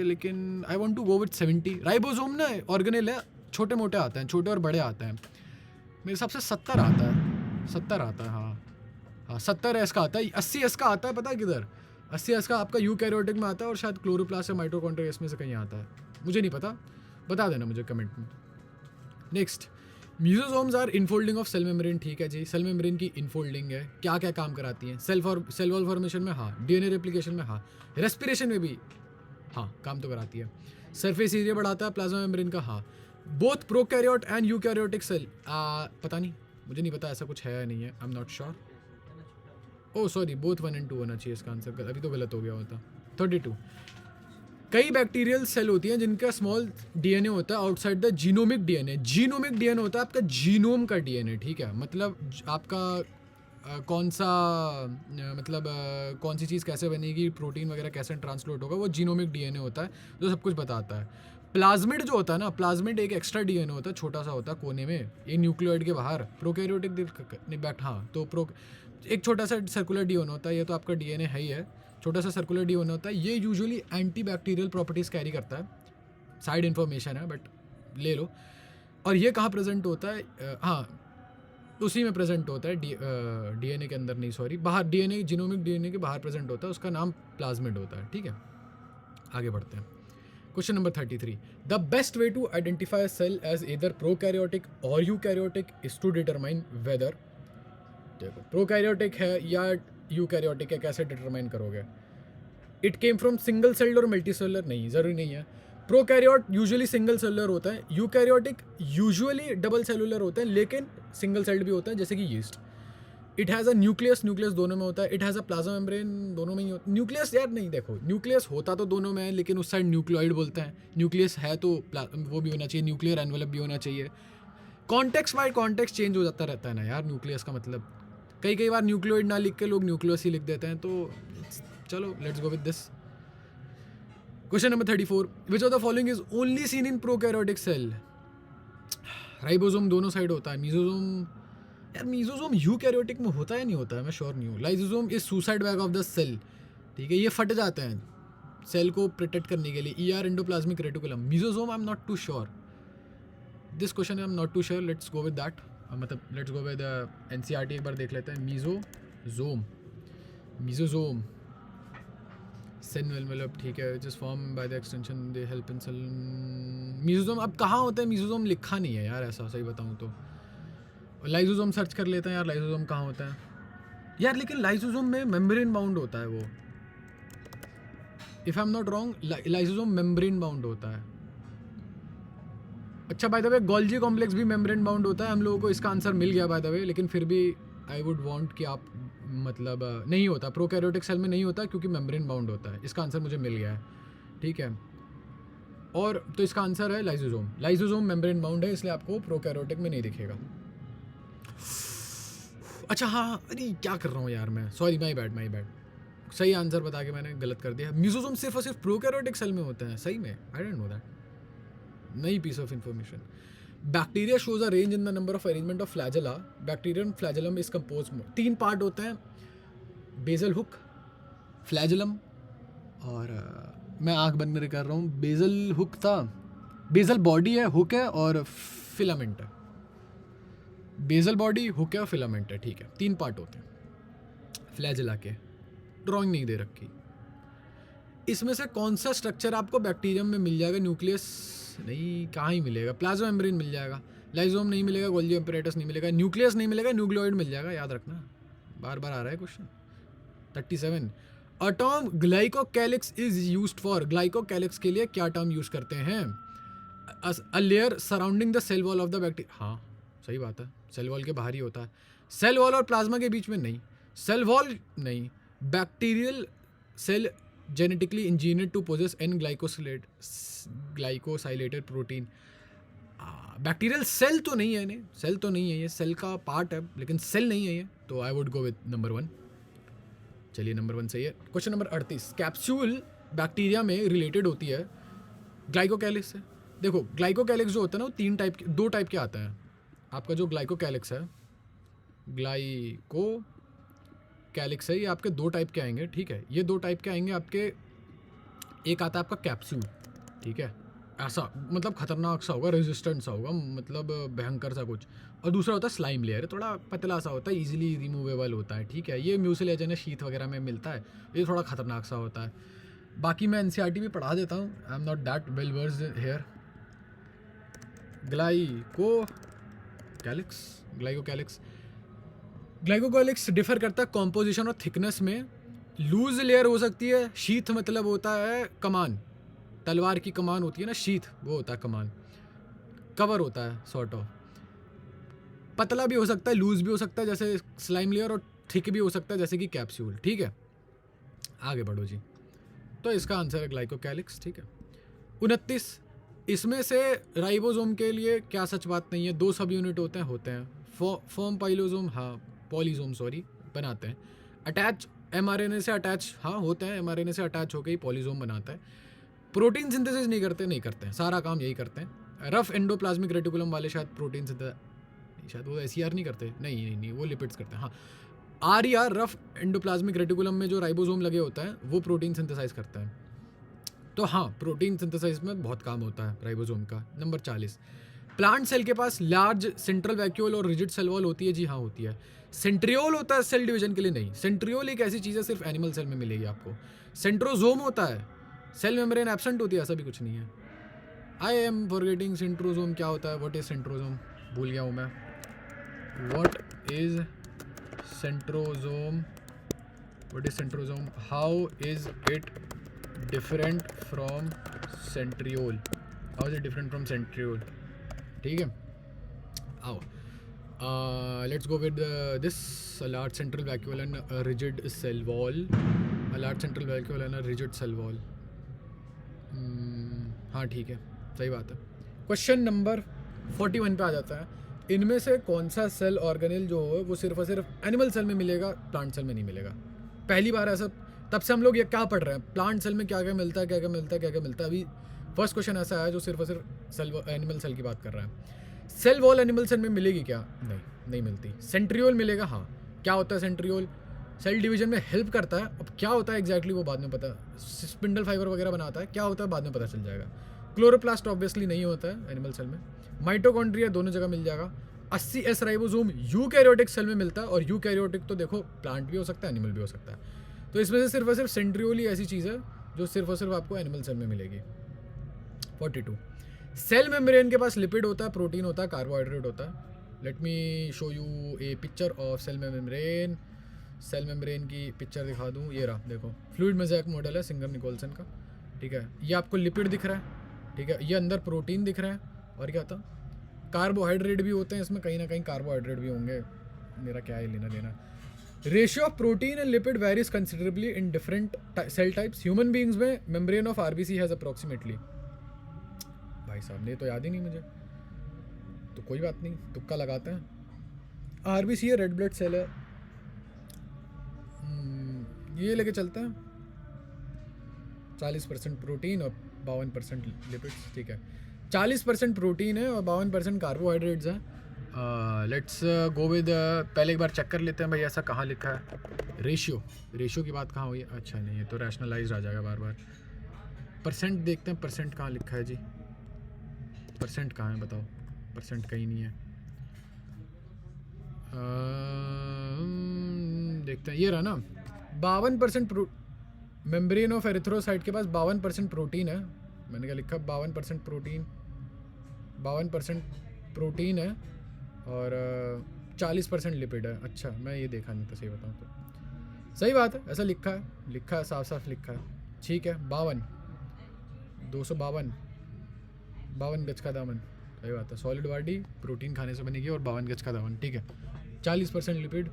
लेकिन I want to go with 70। Ribosome ना ऑर्गेनेल है, छोटे मोटे आते हैं, छोटे और बड़े आते हैं। मेरे हिसाब से 70 आता है, 70 आता है, हाँ 70 एस का आता है। 80 एस का आता है पता है किधर? 80 एस का आपका यूकैरियोटिक में आता है और शायद क्लोरोप्लास्ट या माइटोकॉन्ड्रिया इसमें से कहीं आता है, मुझे नहीं पता, बता देना मुझे कमेंट में। Next, mesosomes are infolding of cell membrane, ठीक है जी। सेल मेम्ब्रेन की इनफोल्डिंग है, क्या क्या काम कराती है? सेल वॉल फॉर्मेशन में हाँ, डीएनए रेप्लिकेशन में हाँ, रेस्पिरेशन में भी हाँ काम तो कराती है। सरफेस एरिया बढ़ाता है प्लाज्मा मेम्ब्रेन का, हाँ। Both prokaryote and eukaryotic cell, पता नहीं, मुझे नहीं पता ऐसा कुछ है या नहीं है, आई am not sure. Oh sorry, both 1 और 2 होना चाहिए इसका आंसर, अभी तो गलत हो गया होता। 32। कई बैक्टीरियल सेल होती हैं जिनका स्मॉल डीएनए होता है outside the genomic DNA. Genomic DNA होता है आपका जीनोम का डीएनए, ठीक है। मतलब आपका कौन सा मतलब कौन सी चीज़ कैसे बनेगी, प्रोटीन वगैरह कैसे ट्रांसलोट होगा, वो जीनोमिक डीएनए होता है जो सब कुछ बताता है। प्लाज्मिड जो होता है ना, प्लाज्मिड एक एक्स्ट्रा डीएनए होता है, छोटा सा होता है कोने में, ये न्यूक्लियोइड के बाहर। प्रोकैरियोटिक नहीं बैठ, हाँ तो एक छोटा सा सर्कुलर डीएनए होता है, ये तो आपका डीएनए है ही है, छोटा सा सर्कुलर डीएनए होता है। ये usually anti bacterial properties carry करता है, साइड इन्फॉर्मेशन है बट ले लो। और ये कहाँ प्रेजेंट होता है? हाँ उसी में प्रेजेंट होता है, डीएनए के अंदर नहीं, सॉरी बाहर, डीएनए जीनोमिक डीएनए के बाहर प्रेजेंट होता है, उसका नाम प्लाज्मिड होता है, ठीक है। आगे बढ़ते हैं। Question number 33। The best way to identify a cell as either prokaryotic और eukaryotic is to determine whether, देखो प्रोकैरियोटिक है या यूकैरियोटिक है, कैसे डिटरमाइन करोगे? It came from single celled और मल्टी सेलर, नहीं, ज़रूरी नहीं है। प्रोकैरियोट यूजुअली सिंगल सेलुलर होता है, यूकैरियोटिक यूजुअली डबल सेलुलर होता है लेकिन सिंगल सेल्ड भी होता है, जैसे कि yeast. It has a nucleus दोनों में होता है। It has a plasma membrane, दोनों में ही होता है। न्यूक्लियस यार नहीं, देखो न्यूक्लियस होता तो दोनों में है लेकिन उस साइड न्यूक्लियोइड बोलते हैं। न्यूक्लियस है तो वो भी होना चाहिए, न्यूक्लियर एनवेलप भी होना चाहिए। कॉन्टेक्स्ट बाय कॉन्टेक्स्ट चेंज हो जाता रहता है ना यार न्यूक्लियस का, मतलब कई बार न्यूक्लियोइड ना लिख के लोग न्यूक्लियस ही लिख देते हैं, तो चलो let's go with this. Question number 34। Which of the following is only seen in prokaryotic cell? Ribosome दोनों साइड होता है, मीजोसोम, यार मीजोसोम यूकैरियोटिक में होता है नहीं होता है, मैं श्योर नहीं हूँ। Lysosome is suicide bag of the cell, ठीक है, ये फट जाते हैं सेल को प्रोटेक्ट करने के लिए। ER endoplasmic reticulum. Mesosome I am not too sure, this question I am not too sure, let's go with that, मतलब लेट्स गो विद NCERT एक बार देख लेते हैं। मीजोसोम सेल एनवेलप, ठीक है, just form by the extension they help in cell. मीजोसोम अब कहाँ होता है? मीजोसोम लिखा नहीं है यार, ऐसा सही बताऊँ तो। लाइसोसोम सर्च कर लेते हैं यार, लाइसोसोम कहाँ होता है यार, लेकिन लाइसोसोम में मेम्ब्रेन बाउंड होता है वो, if I am not wrong, lysosome membrane bound होता है। अच्छा by the way Golgi complex भी मेम्ब्रेन बाउंड होता है, हम लोगों को इसका आंसर मिल गया बाय द वे, लेकिन फिर भी आई वुड वांट कि आप मतलब नहीं होता, प्रोकैरियोटिक सेल में नहीं होता क्योंकि मेम्ब्रेन बाउंड होता है। इसका आंसर मुझे मिल गया है, ठीक है। और तो इसका आंसर है लाइसोसोम। लाइसोसोम मेम्ब्रेन बाउंड है, इसलिए आपको प्रोकैरियोटिक में नहीं दिखेगा। अच्छा हाँ, अरे क्या कर रहा हूँ यार मैं, सॉरी, माई बैड। सही आंसर बता के मैंने गलत कर दिया। म्यूसोसोम सिर्फ और सिर्फ प्रोकैरियोटिक सेल में होते हैं, सही में, आई डोंट नो दैट, नई piece of information. Bacteria shows a range in the number of arrangement of flagella. Bacterium flagellum is compose 3 part होते हैं, बेजल हुक, फ्लैजेलम और मैं आंख बंद करके कर रहा हूँ, बेजल हुक था, बेजल बॉडी है, हुक है और फिलामेंट है। बेजल बॉडी, हुक है और फिलामेंट है, ठीक है, 3 पार्ट होते हैं फ्लैजेला के। ड्राइंग नहीं दे रखी। इसमें से कौन सा स्ट्रक्चर आपको बैक्टीरियम में मिल जाएगा? न्यूक्लियस नहीं, कहाँ ही मिलेगा, प्लाज्मा मेम्ब्रेन मिल जाएगा, लाइजोम नहीं मिलेगा, गोल्गी एपैरेटस नहीं मिलेगा, न्यूक्लियस नहीं मिलेगा, न्यूक्लियोइड मिल जाएगा, याद रखना, बार बार आ रहा है question. 37 a term glycocalyx is used for. Glycocalyx के लिए क्या टर्म यूज करते हैं? A layer surrounding the cell wall of the bacteria. हाँ सही बात है, सेल वॉल के बाहर ही होता है, सेल वॉल और प्लाज्मा के बीच में नहीं, सेल वॉल नहीं। Bacterial cell genetically engineered to possess an glycosylated protein. Bacterial cell तो नहीं है, सेल तो नहीं है ये, सेल का पार्ट है लेकिन सेल नहीं है ये, तो I would go with number 1। चलिए नंबर 1 सही है। क्वेश्चन नंबर 38, कैप्सूल बैक्टीरिया में रिलेटेड होती है ग्लाइकोकैलिक्स से। देखो ग्लाइकोकैलिक्स जो होता है ना, वो 2 टाइप के आते हैं। आपका जो ग्लाइकोकैलिक्स है, ग्लाइकोकैलिक्स है, ये आपके 2 टाइप के आएंगे, ठीक है। ये 2 टाइप के आएंगे आपके, एक आता है आपका कैप्सूल, ठीक है, ऐसा मतलब खतरनाक सा होगा, रेजिस्टेंट सा होगा, मतलब भयंकर सा कुछ, और दूसरा होता है स्लाइम लेयर, थोड़ा पतला सा होता है, इजीली रिमूवेबल होता है, ठीक है। ये म्यूसिलेजन शीथ वगैरह में मिलता है, ये थोड़ा खतरनाक सा होता है। बाकी मैं एनसीईआरटी भी पढ़ा देता हूँ, आई am not that well versed here. Glycocalyx differ करता है कॉम्पोजिशन और थिकनेस में। लूज लेयर हो सकती है, शीथ मतलब होता है कमान, तलवार की कमान होती है ना, शीथ वो होता है कमान, कवर होता है सॉर्ट ऑफ। पतला भी हो सकता है, लूज भी हो सकता है जैसे स्लाइम लेयर, और थिक भी हो सकता है जैसे कि कैप्सूल, ठीक है। आगे बढ़ो जी, तो इसका आंसर है ग्लाइकोकैलिक्स, ठीक है। 29, इसमें से राइबोसोम के लिए क्या सच बात नहीं है? 2 सब यूनिट होते हैं फॉर्म पाइलोसोम, हाँ पॉलीसोम सॉरी, बनाते हैं। अटैच एमआरएनए से अटैच, हाँ होते हैं, एमआरएनए से अटैच होकर ही पॉलीसोम बनाता है। प्रोटीन सिंथेसिस नहीं करते हैं, सारा काम यही करते हैं। रफ एंडोप्लाज्मिक रेटिकुलम वाले शायद प्रोटीन सिंथेसिस, शायद वो एसईआर नहीं करते, नहीं वो लिपिड्स करते हैं, हाँ। आरईआर रफ एंडोप्लाज्मिक रेटिकुलम में जो राइबोसोम लगे होता है वो प्रोटीन सिंथेसाइज करता है। तो हाँ, प्रोटीन सिंथेसाइज में बहुत काम होता है राइबोसोम का। नंबर 40, प्लांट सेल के पास लार्ज सेंट्रल वैक्यूल और रिजिड सेल वॉल होती है, जी हाँ होती है। सेंट्रियोल होता है सेल डिवीजन के लिए, नहीं, सेंट्रियोल एक ऐसी चीज़ है सिर्फ एनिमल सेल में मिलेगी आपको। सेंट्रोजोम होता है, सेल मेम्ब्रेन एब्सेंट होती है, ऐसा भी कुछ नहीं है। आई एम फॉरगेटिंग सेंट्रोजोम क्या होता है, व्हाट इज सेंट्रोजोम, भूल गया हूँ मैं। What is centrosome, how is it different from centriole, ठीक है। आओ, let's go with this large central vacuole and rigid cell wall, हाँ ठीक है, सही बात है। क्वेश्चन नंबर 41 पे आ जाता है, इनमें से कौन सा सेल ऑर्गेनेल जो हो वो सिर्फ और सिर्फ एनिमल सेल में मिलेगा, प्लांट सेल में नहीं मिलेगा? पहली बार ऐसा, तब से हम लोग ये क्या पढ़ रहे हैं, प्लांट सेल में क्या क्या मिलता है, क्या क्या मिलता है। अभी फर्स्ट क्वेश्चन ऐसा है जो सिर्फ और सिर्फ एनिमल सेल की बात कर रहा है। सेल वॉल एनिमल सेल में मिलेगी क्या? नहीं मिलती। सेंट्रियोल मिलेगा, हाँ। क्या होता है सेंट्रियोल? सेल डिवीजन में हेल्प करता है। अब क्या होता है एग्जैक्टली वो बाद में पता, स्पिंडल फाइबर वगैरह बनाता है, क्या होता है बाद में पता चल जाएगा। क्लोरोप्लास्ट ऑब्वियसली नहीं होता है एनिमल सेल में। माइटोकॉन्ड्रिया दोनों जगह मिल जाएगा। 80S राइबोसोम यूकैरियोटिक सेल में मिलता है, और यूकैरियोटिक तो देखो प्लांट भी हो सकता है, एनिमल भी हो सकता है। तो इसमें से सिर्फ और सिर्फ सेंट्रियोल ही ऐसी चीज़ है जो सिर्फ और सिर्फ आपको एनिमल सेल में मिलेगी। 42, सेल मेम्ब्रेन के पास लिपिड होता है, प्रोटीन होता है, कार्बोहाइड्रेट होता है। Let me show you a picture of cell membrane. Cell membrane की पिक्चर दिखा दूँ, ये रहा देखो, फ्लूइड मोज़ेक मॉडल है सिंगर निकोलसन का, ठीक है। ये आपको लिपिड दिख रहा है, ठीक है। ये अंदर प्रोटीन दिख रहा है, और क्या था, कार्बोहाइड्रेट भी होते हैं इसमें, कहीं ना कहीं कार्बोहाइड्रेट भी होंगे, मेरा क्या है लेना देना। Ratio of protein and lipid varies considerably in different cell types. Human beings में membrane of RBC has approximately, भाई साहब ने तो याद ही नहीं मुझे, तो कोई बात नहीं, तुक्का लगाते हैं। आरबीसी है, रेड ब्लड सेल है। ये लेके चलते हैं। 40% प्रोटीन और 52% लिपिड्स, ठीक है। 40% प्रोटीन है और 52% कार्बोहाइड्रेट्स हैं। लेट्स गो विद, पहले एक बार चेक कर लेते हैं भाई ऐसा कहाँ लिखा है। रेशियो की बात कहाँ हुई है? अच्छा नहीं, ये तो रैशनलाइज आ जाएगा बार बार। परसेंट देखते हैं, परसेंट कहाँ लिखा है जी? परसेंट कहाँ है बताओ? परसेंट कहीं नहीं है। देखते हैं, ये रहा ना, 52% मेम्ब्रेन ऑफ एरिथ्रोसाइट के पास 52% प्रोटीन है। मैंने क्या लिखा? 52% प्रोटीन, 52% प्रोटीन है और 40% लिपिड है। अच्छा, मैं ये देखा नहीं था, सही बताऊँ तो। सही बात है, ऐसा लिखा है, साफ साफ लिखा है। ठीक है, 52 गज का दामन, सही बात है। सॉलिड बॉडी प्रोटीन खाने से बनेगी और 52 गज का दामन, ठीक है। 40% लिपिड,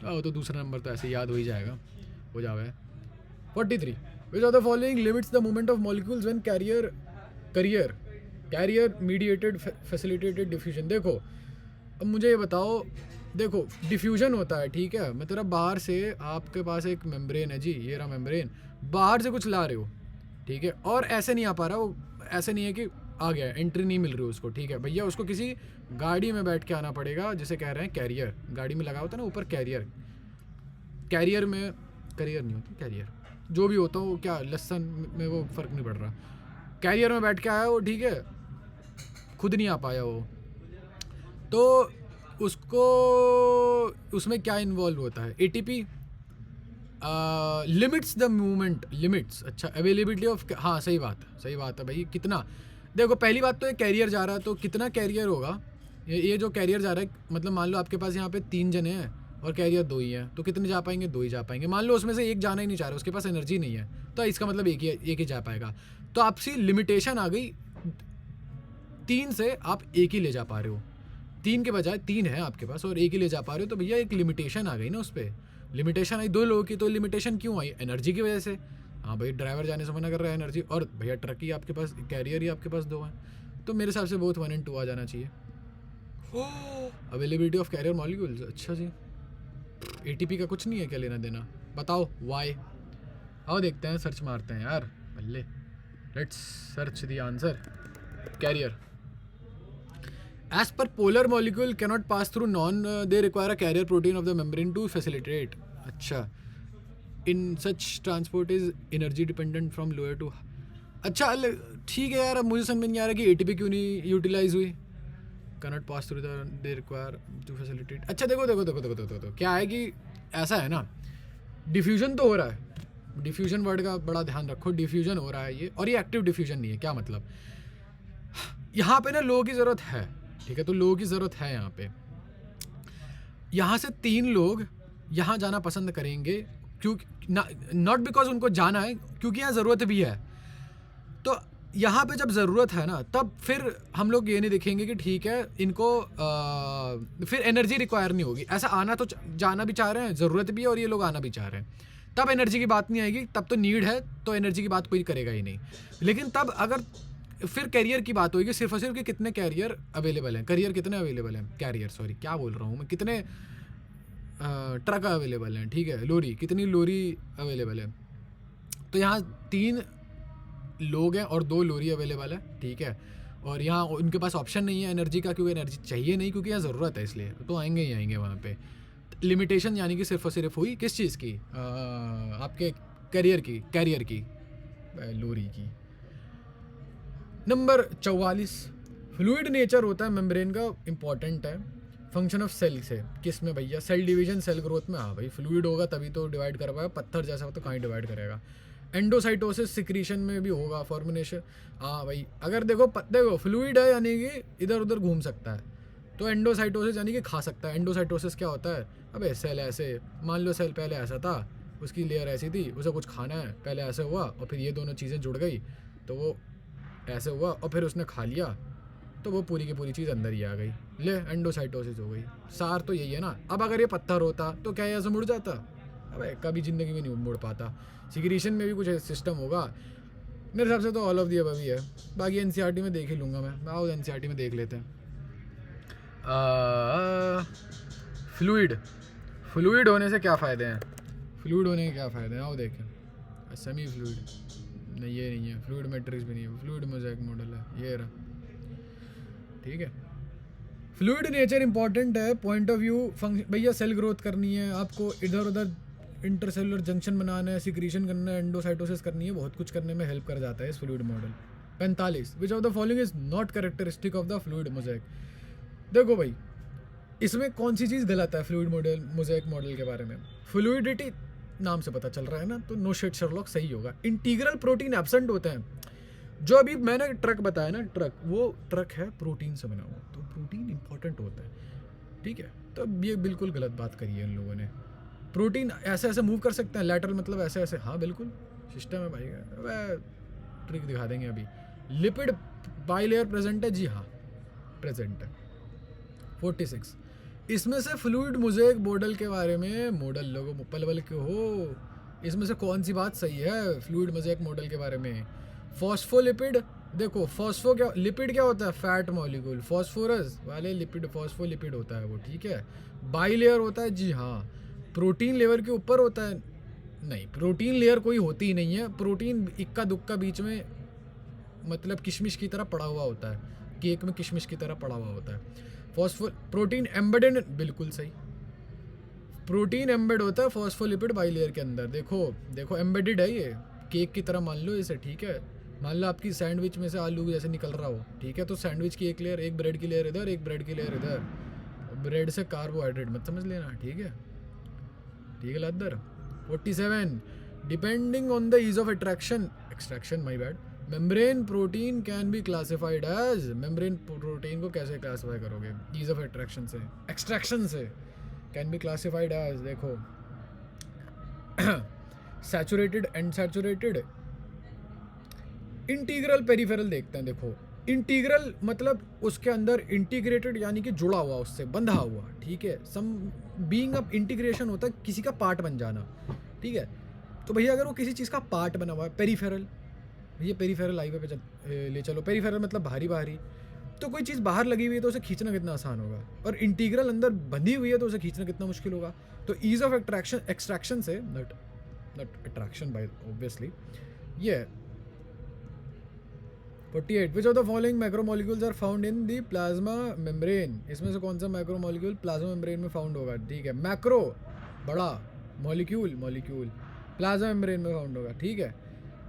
वो तो दूसरा नंबर तो ऐसे याद हो ही जाएगा, हो जावे। 43. Which of the following limits the movement of molecules when carrier mediated facilitated diffusion? देखो, अब मुझे ये बताओ, देखो डिफ्यूजन होता है, ठीक है। मतलब बाहर से आपके पास एक मेम्ब्रेन है जी, ये रहा मेम्ब्रेन, बाहर से कुछ ला रहे हो, ठीक है, और ऐसे नहीं आ पा रहा वो, ऐसे नहीं है कि आ गया, एंट्री नहीं मिल रही उसको, ठीक है भैया, उसको किसी गाड़ी में बैठ के आना पड़ेगा, जिसे कह रहे हैं कैरियर। गाड़ी में लगा होता है ना ऊपर कैरियर, कैरियर में करियर नहीं होता, कैरियर जो भी होता हो, क्या लहसन में वो फ़र्क नहीं पड़ रहा, कैरियर में बैठ के आया वो, ठीक है, खुद नहीं आ पाया वो, तो उसको उसमें क्या इन्वॉल्व होता है? ATP limits the movement, limits, अच्छा अवेलेबिलिटी ऑफ, हाँ सही बात है भाई। कितना, देखो पहली बात तो ये कैरियर जा रहा है, तो कितना कैरियर होगा? ये जो कैरियर जा रहा है, मतलब मान लो आपके पास यहाँ पे 3 जने हैं और कैरियर 2 ही हैं, तो कितने जा पाएंगे? 2 ही जा पाएंगे। मान लो उसमें से एक जाना ही नहीं चाह रहा, उसके पास एनर्जी नहीं है, तो इसका मतलब एक ही जा पाएगा। तो आपसी लिमिटेशन आ गई, 3 से आप एक ही ले जा पा रहे हो, 3 के बजाय 3 है आपके पास और एक ही ले जा पा रहे हो, तो भैया एक लिमिटेशन आ गई ना उस पर। लिमिटेशन आई 2 लोगों की, तो लिमिटेशन क्यों आई? एनर्जी की वजह से। हाँ भाई, ड्राइवर जाने से मना कर रहा है एनर्जी, और भैया ट्रक ही आपके पास, कैरियर ही आपके पास 2 हैं, तो मेरे हिसाब से बोथ 1 और 2 आ जाना चाहिए। अवेलेबिलिटी ऑफ कैरियर मॉलिक्यूल्स, अच्छा जी, एटीपी का कुछ नहीं है क्या लेना देना? बताओ वाई। आओ देखते हैं, सर्च मारते हैं यार, बल्ले, let's search the answer. Carrier, as per polar molecule cannot pass through they require a carrier protein of the membrane to facilitate. अच्छा, in such transport is energy dependent from lower to, अच्छा ठीक है यार, अब मुझे समझ में नहीं आ रहा कि एटीपी क्यों नहीं यूटिलाइज हुई। cannot pass through they require to facilitate। अच्छा देखो, क्या है कि ऐसा है ना, डिफ्यूजन तो हो रहा है, डिफ्यूजन वर्ड का बड़ा ध्यान रखो, डिफ्यूजन हो रहा है ये, और ये एक्टिव डिफ्यूजन नहीं है। क्या मतलब? यहाँ पे ना लोगों की ज़रूरत है, ठीक है, तो लोगों की ज़रूरत है यहाँ पे। यहाँ से 3 लोग यहाँ जाना पसंद करेंगे, क्योंकि नॉट बिकॉज उनको जाना है, क्योंकि यहाँ ज़रूरत भी है। तो यहाँ पे जब ज़रूरत है ना, तब फिर हम लोग ये नहीं देखेंगे कि ठीक है इनको फिर एनर्जी रिक्वायर नहीं होगी। ऐसा आना तो जाना भी चाह रहे हैं, ज़रूरत भी है, और ये लोग आना भी चाह रहे हैं, तब एनर्जी की बात नहीं आएगी, तब तो नीड है, तो एनर्जी की बात कोई करेगा ही नहीं। लेकिन तब अगर फिर कैरियर की बात होगी, सिर्फ और सिर्फ कि कितने कैरियर अवेलेबल हैं, कितने अवेलेबल हैं, कैरियर, सॉरी क्या बोल रहा हूँ मैं, कितने ट्रक अवेलेबल हैं, ठीक है, लोरी, कितनी लोरी अवेलेबल है। तो यहाँ 3 लोग हैं और 2 लोरी अवेलेबल है, ठीक है, और यहाँ उनके पास ऑप्शन नहीं है एनर्जी का, क्योंकि एनर्जी चाहिए नहीं, क्योंकि यहाँ ज़रूरत है, इसलिए तो आएंगे ही आएंगे वहाँ पे। लिमिटेशन यानी कि सिर्फ और सिर्फ हुई किस चीज़ की? आपके कैरियर की, लोरी की। नंबर 44, फ्लूइड नेचर होता है मेम्ब्रेन का, इंपॉर्टेंट है। फंक्शन ऑफ सेल से किस में भैया? सेल डिवीजन, सेल ग्रोथ में। हाँ भाई, फ्लूइड होगा तभी तो डिवाइड कर पाएगा, पत्थर जैसा हो तो कहाँ डिवाइड करेगा। एंडोसाइटोसिस, सिक्रीशन में भी होगा, फॉर्मेशन। हाँ भाई, अगर देखो फ्लूइड है यानी कि इधर उधर घूम सकता है, तो एंडोसाइटोसिस यानी कि खा सकता है। एंडोसाइटोसिस क्या होता है? अबे सेल ऐसे, मान लो सेल पहले ऐसा था, उसकी लेयर ऐसी थी, उसे कुछ खाना है, पहले ऐसे हुआ और फिर ये दोनों चीज़ें जुड़ गई, तो वो ऐसे हुआ और फिर उसने खा लिया, तो वो पूरी की पूरी चीज़ अंदर ही आ गई, ले एंडोसाइटोसिस हो गई। सार तो यही है ना। अब अगर ये पत्थर होता तो क्या ऐसे मुड़ जाता? अबे कभी ज़िंदगी में नहीं मुड़ पाता। सिक्रीशन में भी कुछ सिस्टम होगा, मेरे हिसाब से तो ऑल ऑफ दी अबव ही है। बाकी एनसीईआरटी में देख ही लूँगा मैं, आओ एनसीईआरटी में देख लेते हैं। फ्लूइड, फ्लूइड होने से क्या फ़ायदे हैं, फ्लूइड होने के क्या फ़ायदे हैं, आओ देखें। सेमी फ्लूइड नहीं, ये नहीं है, फ्लूइड मैट्रिक्स भी नहीं है, फ्लूइड मोज़ेक मॉडल है, ये रहा, ठीक है। फ्लूइड नेचर इंपॉर्टेंट है, पॉइंट ऑफ व्यू फंक्शन, भैया सेल ग्रोथ करनी है आपको, इधर उधर इंटरसेलुलर जंक्शन बनाना है, सिक्रीशन करना है, एंडोसाइटोसिस करनी है, बहुत कुछ करने में हेल्प कर जाता है इस fluid model. 45 which of the following is not characteristic of the fluid mosaic. देखो भाई, इसमें कौन सी चीज़ गलत है फ्लूइड मॉडल मोज़ेक मॉडल के बारे में? फ्लूइडिटी नाम से पता चल रहा है ना, तो नो शिट शर्लॉक सही होगा। इंटीग्रल प्रोटीन एब्सेंट होते हैं, जो अभी मैंने ट्रक बताया ना, ट्रक, वो ट्रक है प्रोटीन से बना हुआ, तो प्रोटीन इंपॉर्टेंट होता है, ठीक है। तो ये बिल्कुल गलत बात करी है इन लोगों ने। प्रोटीन ऐसे ऐसे मूव कर सकते हैं, लैटरल मतलब ऐसे ऐसे, हाँ बिल्कुल सिस्टम है भाई, वह ट्रिक दिखा देंगे अभी। लिपिड बाइलेयर प्रेजेंट है, जी हाँ प्रेजेंट है। 46 इसमें से फ्लूइड मोज़ेक मॉडल के बारे में, मॉडल लोगों पल पल के हो, इसमें से कौन सी बात सही है फ्लूइड मोज़ेक मॉडल के बारे में? फॉस्फोलिपिड, देखो फॉस्फो क्या, लिपिड क्या होता है, फैट मॉलिक्यूल, फॉस्फोरस वाले लिपिड फॉस्फोलिपिड होता है वो, ठीक है। बाइलेयर होता है, जी हाँ। प्रोटीन लेयर के ऊपर होता है, नहीं प्रोटीन लेयर कोई होती ही नहीं है, प्रोटीन इक्का दुक्का बीच में, मतलब किशमिश की तरह पड़ा हुआ होता है, केक में किशमिश की तरह पड़ा हुआ होता है। फॉस्फो प्रोटीन एम्बेडेड, बिल्कुल सही, प्रोटीन एम्बेड होता है फॉस्फोलिपिड बाइलेयर के अंदर। देखो देखो एम्बेडेड है ये, केक की तरह मान लो इसे, ठीक है। मान लो आपकी सैंडविच में से आलू जैसे निकल रहा हो, ठीक है, तो सैंडविच की एक लेयर, एक ब्रेड की लेयर इधर, एक ब्रेड की लेयर इधर, ब्रेड से कार्बोहाइड्रेट मत समझ लेना, ठीक है, ठीक है लद्दर। 47 depending on the ease of attraction extraction, my bad, membrane protein can be classified as, membrane protein को कैसे क्लासिफाई करोगे? ईज ऑफ अट्रैक्शन से, एक्सट्रैक्शन से, कैन बी क्लासिफाइड एज, देखो सैचुरेटेड, अनसैचुरेटेड, इंटीग्रल, पेरिफेरल देखते हैं। देखो इंटीग्रल मतलब उसके अंदर इंटीग्रेटेड यानी कि जुड़ा हुआ, उससे बंधा हुआ, ठीक है। सम बीइंग अप इंटीग्रेशन होता है किसी का पार्ट बन जाना, ठीक है। तो भैया अगर वो किसी चीज़ का पार्ट बना हुआ है, पेरिफेरल, भैया पेरिफेरल हाईवे पे ले चलो, पेरिफेरल मतलब बाहरी बाहरी, तो कोई चीज़ बाहर लगी हुई है तो उसे खींचना कितना आसान होगा, और इंटीग्रल अंदर बंधी हुई है तो उसे खींचना कितना मुश्किल होगा। तो ईज ऑफ अट्रैक्शन एक्सट्रैक्शन से, नॉट अट्रैक्शन बाय ऑब्वियसली, ये 48 which of the following macromolecules are found in the plasma membrane, इसमें से कौन सा मैक्रोमोलिक्यूल प्लाज्मा मेम्ब्रेन में फाउंड होगा? ठीक है, मैक्रो बड़ा, मॉलिक्यूल मॉलिक्यूल प्लाज्मा मेम्ब्रेन में फाउंड होगा, ठीक है।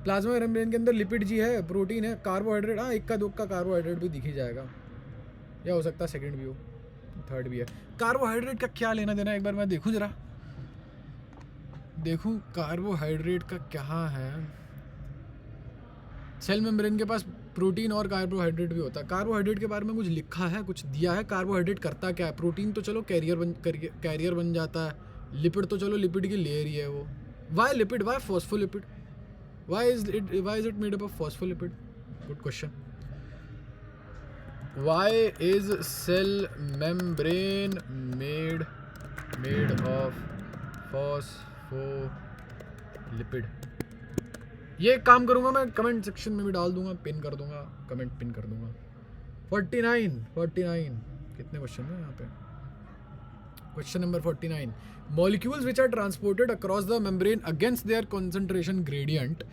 प्लाज्मा मेम्ब्रेन के अंदर लिपिड जी है, प्रोटीन है, कार्बोहाइड्रेट, हाँ इक्का दुक्का कार्बोहाइड्रेट भी दिख ही जाएगा, या हो सकता है सेकंड भी हो, थर्ड भी है। कार्बोहाइड्रेट का क्या लेना देना, एक बार मैं देखूं जरा, देखूं कार्बोहाइड्रेट का क्या है। सेल मेम्ब्रेन के पास प्रोटीन और कार्बोहाइड्रेट भी होता है। कार्बोहाइड्रेट के बारे में कुछ लिखा है, कुछ दिया है, कार्बोहाइड्रेट करता क्या है? प्रोटीन तो चलो कैरियर बन जाता है, लिपिड तो चलो लिपिड की लेयर ही है वो। Why lipid, why phospholipid, why is it made up of phospholipid? Good question. Why is cell membrane made of phospholipid? ये काम करूंगा मैं, कमेंट सेक्शन में भी डाल दूंगा, पिन कर दूंगा, कमेंट पिन कर दूंगा। 49 कितने क्वेश्चन है यहाँ पे? Question number 49, molecules which are transported across the membrane against their concentration gradient.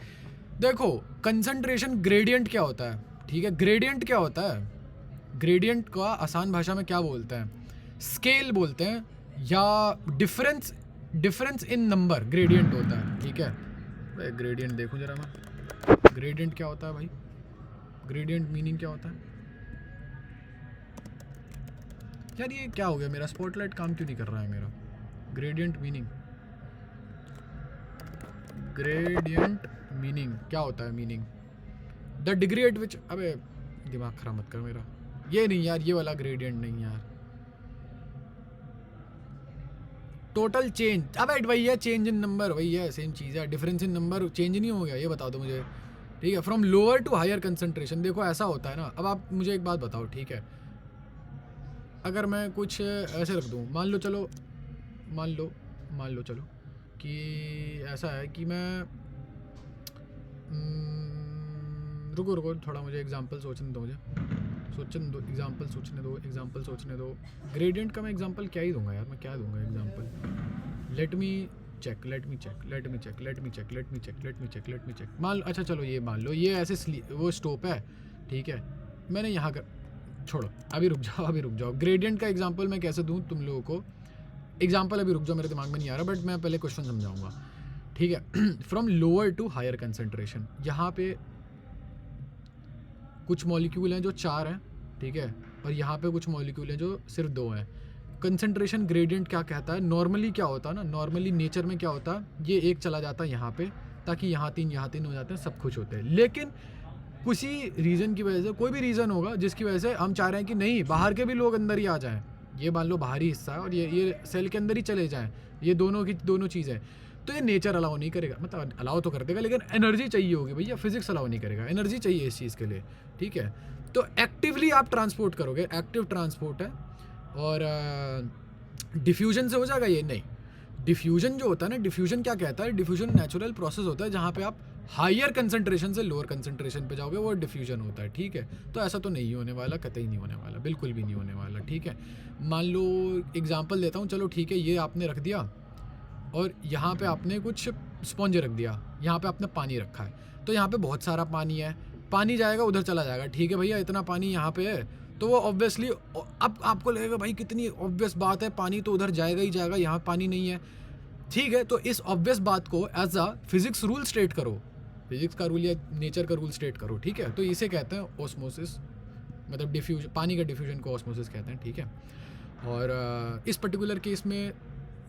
देखो कंसंट्रेशन ग्रेडियंट क्या होता है, ठीक है। ग्रेडियंट क्या होता है? ग्रेडियंट का आसान भाषा में क्या बोलते हैं? स्केल बोलते हैं, या डिफरेंस इन नंबर ग्रेडियंट होता है, ठीक है। भाई ग्रेडियंट देखूं जरा मैं, ग्रेडियंट क्या होता है भाई, ग्रेडियंट मीनिंग क्या होता है यार? ये क्या हो गया, मेरा स्पॉटलाइट काम क्यों नहीं कर रहा है मेरा? ग्रेडियंट मीनिंग, ग्रेडियंट मीनिंग क्या होता है? मीनिंग द डिग्री एट विच, अबे दिमाग खराब मत कर मेरा, ये नहीं यार, ये वाला ग्रेडियंट नहीं यार। टोटल चेंज, अबे वही है, चेंज इन नंबर वही है, सेम चीज़ है। डिफरेंस इन नंबर चेंज नहीं हो गया, ये बता दो मुझे, ठीक है। From lower to higher concentration, देखो ऐसा होता है ना। अब आप मुझे एक बात बताओ, ठीक है, अगर मैं कुछ ऐसे रख दूँ, मान लो चलो कि ऐसा है कि मैं रुको थोड़ा मुझे एग्जांपल सोचने दो मुझे। सोचने दो, एग्जांपल सोचने दो। ग्रेडियंट का मैं एग्जांपल क्या ही दूंगा यार, मैं क्या दूंगा एग्जांपल? Late me check. अच्छा चलो ये मान लो ये ऐसे वो स्टोप है, ठीक है, मैंने यहाँ कर, छोड़ो अभी रुक जाओ। ग्रेडियंट का एग्जांपल मैं कैसे दूँ तुम लोगों को? एग्जांपल अभी रुक जाओ, मेरे दिमाग में नहीं आ रहा, बट मैं पहले क्वेश्चन समझाऊंगा, ठीक है। From lower to higher concentration, यहाँ पे कुछ मॉलिक्यूल हैं जो 4 हैं, ठीक है, और यहाँ पे कुछ मॉलिक्यूल हैं जो सिर्फ 2 हैं। कंसंट्रेशन ग्रेडियंट क्या कहता है? नॉर्मली क्या होता है ना, नॉर्मली नेचर में क्या होता है, ये एक चला जाता है यहाँ पे, ताकि यहाँ 3 हो जाते हैं, सब खुश होते हैं। लेकिन किसी रीज़न की वजह से, कोई भी रीज़न होगा जिसकी वजह से हम चाह रहे हैं कि नहीं बाहर के भी लोग अंदर ही आ जाएं, ये मान लो बाहरी हिस्सा है और ये सेल के अंदर ही चले जाएं, ये दोनों चीज़ें, तो ये नेचर अलाउ नहीं करेगा। मतलब अलाउ तो कर देगा, लेकिन एनर्जी चाहिए होगी भैया, फिजिक्स अलाउ नहीं करेगा, एनर्जी चाहिए इस चीज़ के लिए, ठीक है। तो एक्टिवली आप ट्रांसपोर्ट करोगे, एक्टिव ट्रांसपोर्ट है। और डिफ्यूजन से हो जाएगा ये? नहीं। डिफ्यूजन जो होता है ना, डिफ्यूजन क्या कहता है? डिफ्यूजन नेचुरल प्रोसेस होता है जहाँ पे आप हायर कंसंट्रेशन से लोअर कंसंट्रेशन पे जाओगे, वो डिफ्यूजन होता है, ठीक है। तो ऐसा तो नहीं होने वाला, कतई नहीं होने वाला, बिल्कुल भी नहीं होने वाला, ठीक है। मान लो एग्जांपल देता हूँ, चलो ठीक है, ये आपने रख दिया और यहाँ पे आपने कुछ स्पॉन्ज रख दिया, यहाँ पे आपने पानी रखा है, तो यहाँ पे बहुत सारा पानी है, पानी जाएगा उधर चला जाएगा, ठीक है भैया, इतना पानी यहाँ पे है, तो वो ऑब्वियसली अब आपको लगेगा भाई कितनी ऑब्वियस बात है, पानी तो उधर जाएगा ही जाएगा, यहाँ पानी नहीं है, ठीक है। तो इस ऑब्वियस बात को as a physics rule state करो, फिजिक्स का रूल या नेचर का रूल स्टेट करो, ठीक है। तो इसे कहते हैं ऑस्मोसिस, मतलब डिफ्यूजन, पानी का डिफ्यूजन को ऑस्मोसिस कहते हैं, ठीक है। और इस पर्टिकुलर केस में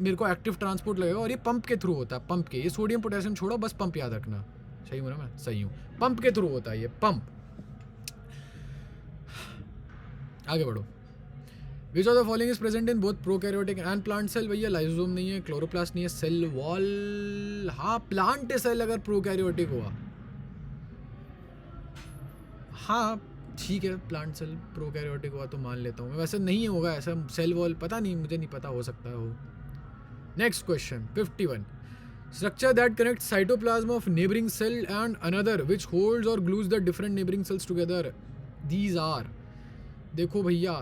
मेरे को एक्टिव ट्रांसपोर्ट लगेगा, और ये पंप के थ्रू होता है, पंप के, ये सोडियम पोटेशियम छोड़ो, बस पंप याद रखना, सही हूँ ना मैं? सही हूँ, पंप के थ्रू होता है ये पंप। आगे बढ़ो। Which of the following is present in both prokaryotic and plant cell? भैया लाइसोसोम नहीं है, क्लोरोप्लास्ट नहीं है, सेल वॉल, हाँ प्लांट सेल अगर प्रोकैरियोटिक हुआ, हाँ ठीक है, प्लांट सेल प्रोकैरियोटिक हुआ तो मान लेता हूँ मैं, वैसे नहीं होगा ऐसा, सेल वॉल पता नहीं, मुझे नहीं पता, हो सकता है हो। Next question 51, structure that connect cytoplasm of neighbouring cell and another which holds और glues the different neighbouring cells together, these are. देखो भैया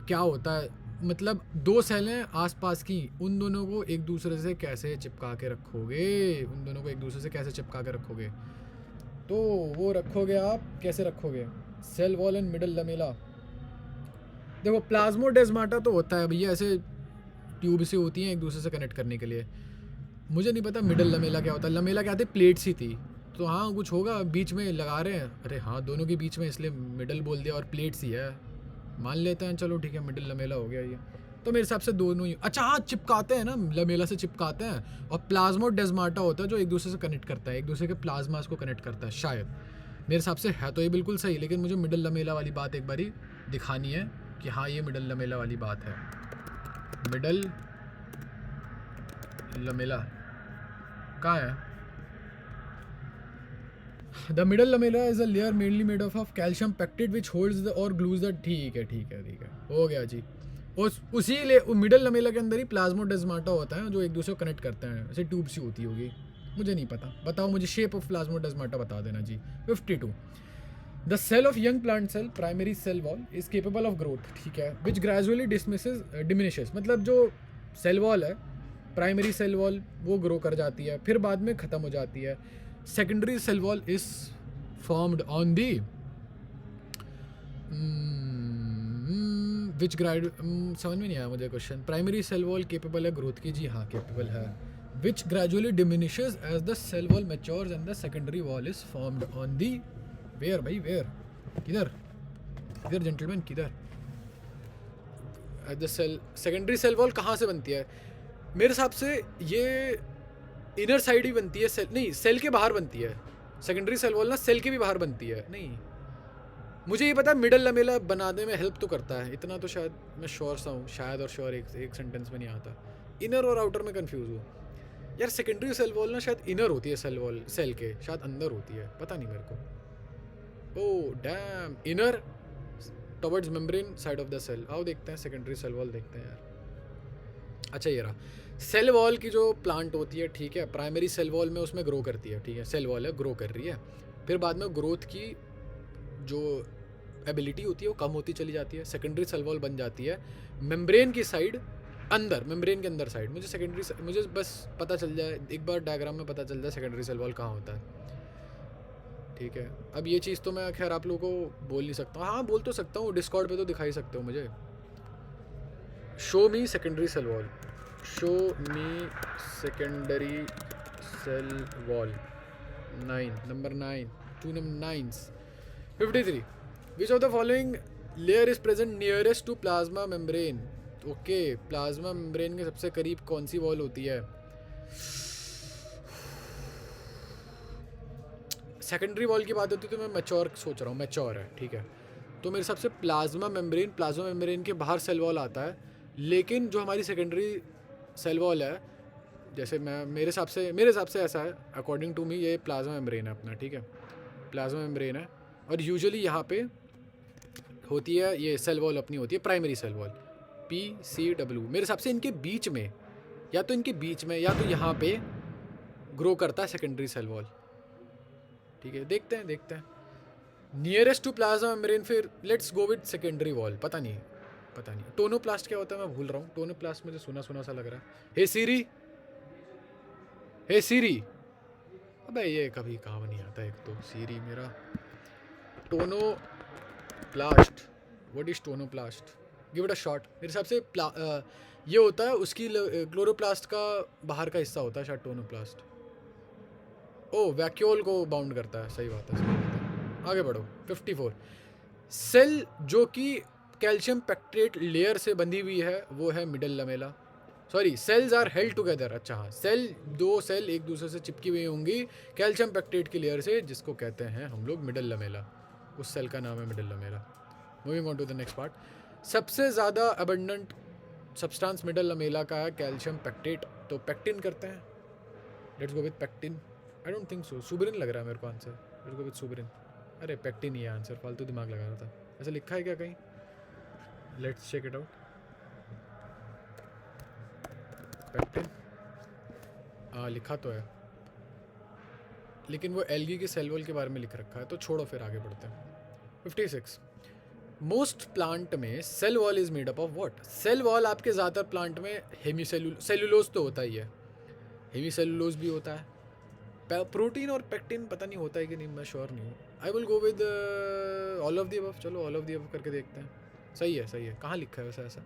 क्या होता है, मतलब 2 सेलें आसपास की, उन दोनों को एक दूसरे से कैसे चिपका के रखोगे, तो वो रखोगे आप कैसे रखोगे? Cell wall and middle lamella. देखो प्लाज्मोडेस्माटा तो होता है भैया, ऐसे ट्यूब से होती हैं एक दूसरे से कनेक्ट करने के लिए, मुझे नहीं पता मिडल लमेला क्या होता है। लमेला क्या आते, प्लेट्स ही थी, तो हाँ कुछ होगा बीच में लगा रहे हैं, अरे हाँ दोनों के बीच में, इसलिए मिडल बोल दिया, और प्लेट्स ही है, मान लेते हैं, चलो ठीक है, मिडिल लमेला हो गया ये। तो मेरे हिसाब से दोनों ही, अच्छा हाँ चिपकाते हैं ना, लमेला से चिपकाते हैं, और प्लाज्मोडेस्माटा होता है जो एक दूसरे से कनेक्ट करता है, एक दूसरे के प्लाज्मास को कनेक्ट करता है, शायद मेरे हिसाब से है तो ये बिल्कुल सही, लेकिन मुझे मिडिल लमेला वाली बात एक बारी दिखानी है कि हाँ ये मिडिल लमेला वाली बात है। मिडिल लमेला कहाँ है? The middle lamella is a layer mainly made of calcium pectate which holds the और ग्लूज द, ठीक है, हो गया जी। उसी मिडल लमेला के अंदर ही प्लाज्मोडेस्माटा होता है जो एक दूसरे को कनेक्ट करते हैं, ऐसे ट्यूब सी होती होगी, मुझे नहीं पता, बताओ मुझे शेप ऑफ प्लाज्मोडेस्माटा बता देना जी। 52, the cell of young plant cell primary cell wall is capable of growth, ठीक है, विच ग्रेजुअली डिमिनिशेस, मतलब जो सेल वॉल है, प्राइमरी सेल वॉल वो ग्रो कर जाती है, फिर बाद में ख़त्म हो जाती है। Secondary cell wall is formed on the which grid, समझ में नहीं आया मुझे question. Primary cell wall capable है ग्रोथ की, जी हाँ केपेबल है, which gradually diminishes as the cell wall matures and the secondary wall is formed on the where, भाई वेयर, किधर जेंटलमैन, किधर? The cell, secondary cell wall कहाँ से बनती है? मेरे हिसाब से ये इनर साइड ही बनती है, सेल नहीं, सेल के बाहर बनती है सेकेंडरी सेल वॉल ना, सेल के भी बाहर बनती है, नहीं मुझे ये पता है मिडल लमेला बनाने में हेल्प तो करता है, इतना तो शायद मैं श्योर सा हूँ, शायद और श्योर एक सेंटेंस में नहीं आता, इनर और आउटर में कंफ्यूज हूँ यार। सेकेंडरी सेल वॉल ना शायद इनर होती है सेल वॉल, सेल के शायद अंदर होती है, पता नहीं मेरे को। Oh damn, inner towards membrane side of the cell. आओ देखते हैं सेकेंडरी सेल वॉल, देखते हैं यार। अच्छा ये रहा सेल वॉल की जो प्लांट होती है, ठीक है, प्राइमरी सेल वॉल में उसमें ग्रो करती है, ठीक है, सेल वॉल है ग्रो कर रही है, फिर बाद में ग्रोथ की जो एबिलिटी होती है वो कम होती चली जाती है, सेकेंडरी सेल वॉल बन जाती है मेम्ब्रेन की साइड अंदर, मेम्ब्रेन के अंदर साइड। मुझे बस पता चल जाए एक बार डायग्राम में पता चल जाए सेकेंडरी सेल वॉल कहाँ होता है, ठीक है। अब ये चीज़ तो मैं खैर आप लोगों को बोल नहीं सकता हूँ, हाँ बोल तो सकता हूँ, डिस्कॉर्ड पे तो दिखाई सकते हो मुझे। Show me secondary cell wall, show me secondary cell wall 9, number 9, 2 number 9s। 53, which of the following layer is present nearest to plasma membrane. Okay, plasma membrane के सबसे करीब कौन सी वॉल होती है? सेकेंडरी वॉल की बात होती है तो मैं मैच्योर सोच रहा हूँ, मैच्योर है, ठीक है। तो मेरे हिसाब से प्लाज्मा मेम्ब्रेन के बाहर सेल वॉल आता है, लेकिन जो हमारी सेकेंडरी सेल वॉल है, जैसे मेरे हिसाब से ऐसा है, अकॉर्डिंग टू मी ये प्लाज्मा मेम्ब्रेन है अपना, ठीक है, प्लाज्मा मेम्ब्रेन है। और यूजुअली यहाँ पे होती है ये सेल वॉल अपनी होती है प्राइमरी सेल वॉल, PCW। मेरे हिसाब से इनके बीच में या तो यहाँ पे ग्रो करता है सेकेंडरी सेल वॉल, ठीक है। देखते हैं नियरेस्ट टू प्लाज्मा मेम्ब्रेन, फिर let's go with secondary wall. पता नहीं टोनोप्लास्ट क्या होता है, मैं भूल रहा हूँ। टोनोप्लास्ट मुझे सुना सा लग रहा है। हे सीरी, अबे ये कभी काम नहीं आता एक तो सीरी मेरा। Tonoplast, what is tonoplast? Give it a shot. मेरे हिसाब से ये होता है उसकी क्लोरोप्लास्ट का बाहर का हिस्सा होता है शायद टोनोप्लास्ट। ओ, वैक्यूल को बाउंड करता है, सही बात है। आगे बढ़ो। 54, सेल जो कि कैल्शियम पैक्टेट लेयर से बंधी हुई है वो है middle lamella. Sorry, cells are held together. अच्छा हाँ, दो सेल एक दूसरे से चिपकी हुई होंगी कैल्शियम पैक्टेट की लेयर से, जिसको कहते हैं हम लोग मिडल लमेला। उस सेल का नाम है middle lamella. Moving on to the next part. सबसे ज़्यादा अबंडेंट सब्सटेंस मिडल लमेला का है कैल्शियम पैक्टेट, तो पैक्टिन करते हैं। Let's go with pectin. I don't think so, सुबरिन लग रहा है मेरे को आंसर। Let's go with सुबरिन। अरे पैक्टिन ही है आंसर, फालतू दिमाग लगा रहा था। ऐसा लिखा है क्या कहीं? Let's check it out. Pectin लिखा तो है, लेकिन वो एल्गी के सेल वॉल के बारे में लिख रखा है, तो छोड़ो फिर आगे बढ़ते हैं। 56, मोस्ट प्लांट में cell wall is made up of what? Cell wall आपके ज़्यादातर प्लांट में सेलुलोज तो होता ही है, हेमीसेलुलोज भी होता है। प्रोटीन और पैक्टिन पता नहीं होता है कि नहीं, मैं श्योर नहीं हूँ। आई will go with all of the above. चलो ऑल ऑफ दी अबव करके देखते हैं। सही है। कहाँ लिखा है वैसा ऐसा?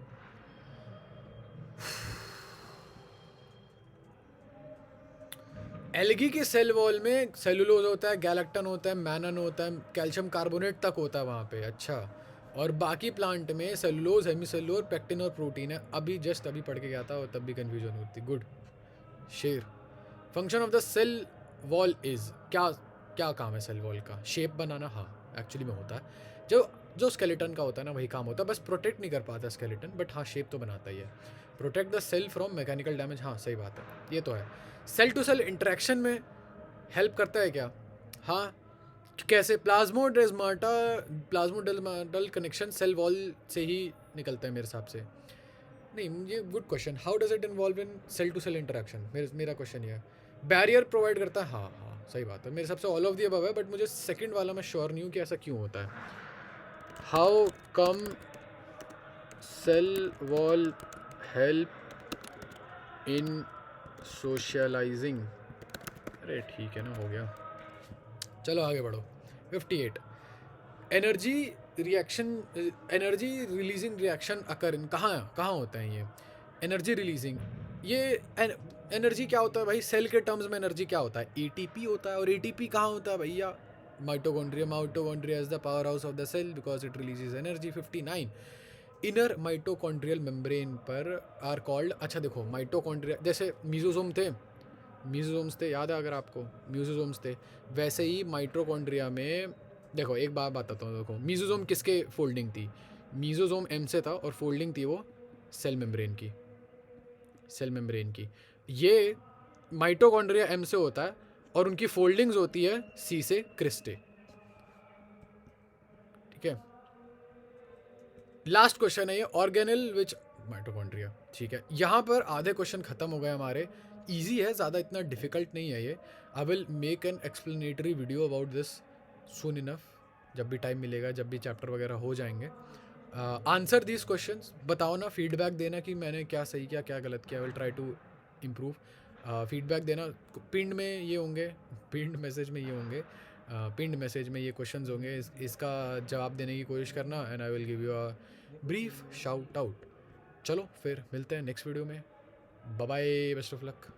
एल्गी के सेल वॉल में सेलुलोज होता है, गैलेक्टन होता है, मैनन होता है, कैल्शियम कार्बोनेट तक होता है वहाँ पे। अच्छा, और बाकी प्लांट में सेलुलोज, हेमीसेलुलोज, पैक्टिन और प्रोटीन है। अभी पढ़ के गया था और तब भी कन्फ्यूजन होती। गुड शेर। Function of the cell wall is, क्या काम है सेल वॉल का? शेप बनाना। हाँ, एक्चुअली में होता है जो स्केलेटन का होता है ना, वही काम होता है। बस प्रोटेक्ट नहीं कर पाता स्केलेटन, बट हाँ शेप तो बनाता ही है। Protect the cell from mechanical damage. हाँ सही बात है, ये तो है। सेल टू सेल इंटरेक्शन में हेल्प करता है क्या? हाँ, कैसे? प्लाज्मोडेल्माटल कनेक्शन सेल वॉल से ही निकलता है मेरे हिसाब से। नहीं, ये good question. How does it involve in cell to cell interaction? मेरा क्वेश्चन ये है। बैरियर प्रोवाइड करता है। हाँ सही बात है, मेरे हिसाब से ऑल ऑफ दी अबव है, बट मुझे सेकंड वाला मैं श्योर नहीं हूँ कि ऐसा क्यों होता है। How come cell wall help in socializing? अरे ठीक है ना, हो गया। चलो आगे बढ़ो। 58, एनर्जी रिलीजिंग रिएक्शन अकर इन, कहाँ होते हैं ये एनर्जी रिलीजिंग? ये एनर्जी क्या होता है भाई? सेल के टर्म्स में एनर्जी क्या होता है? ATP होता है। और ATP कहाँ होता है भैया? Mitochondria is the power house of the cell because it releases energy. 59, inner mitochondrial membrane पर आर कॉल्ड। अच्छा देखो, माइटोकॉन्ड्रिया जैसे मीजोजोम्स थे, याद है अगर आपको? मीजोजोम्स थे, वैसे ही माइटोकॉन्ड्रिया में देखो, एक बात बताता हूँ। देखो, मीजोजोम किसके फोल्डिंग थी? मीजोजोम M से था और फोल्डिंग थी वो सेल मेम्ब्रेन की। ये माइटोकॉन्ड्रिया M से होता है और उनकी फोल्डिंग्स होती है C से क्रिस्टे। ठीक है, लास्ट क्वेश्चन है ये, ऑर्गेनेल विच माइटोकॉन्ड्रिया। ठीक है, यहाँ पर आधे क्वेश्चन खत्म हो गए हमारे। इजी है, ज़्यादा इतना डिफिकल्ट नहीं है ये। I will make an explanatory video about this soon enough. जब भी टाइम मिलेगा, जब भी चैप्टर वगैरह हो जाएंगे। आंसर दीज क्वेश्चंस, बताओ ना, फीडबैक देना कि मैंने क्या सही किया, क्या गलत किया। Will try to improve. Feedback देना, पिंड में ये होंगे, पिंड मैसेज में ये होंगे, पिंड मैसेज में ये क्वेश्चंस होंगे, इसका जवाब देने की कोशिश करना, and I will give you a brief shout out. चलो फिर मिलते हैं नेक्स्ट वीडियो में। Bye bye, best of luck.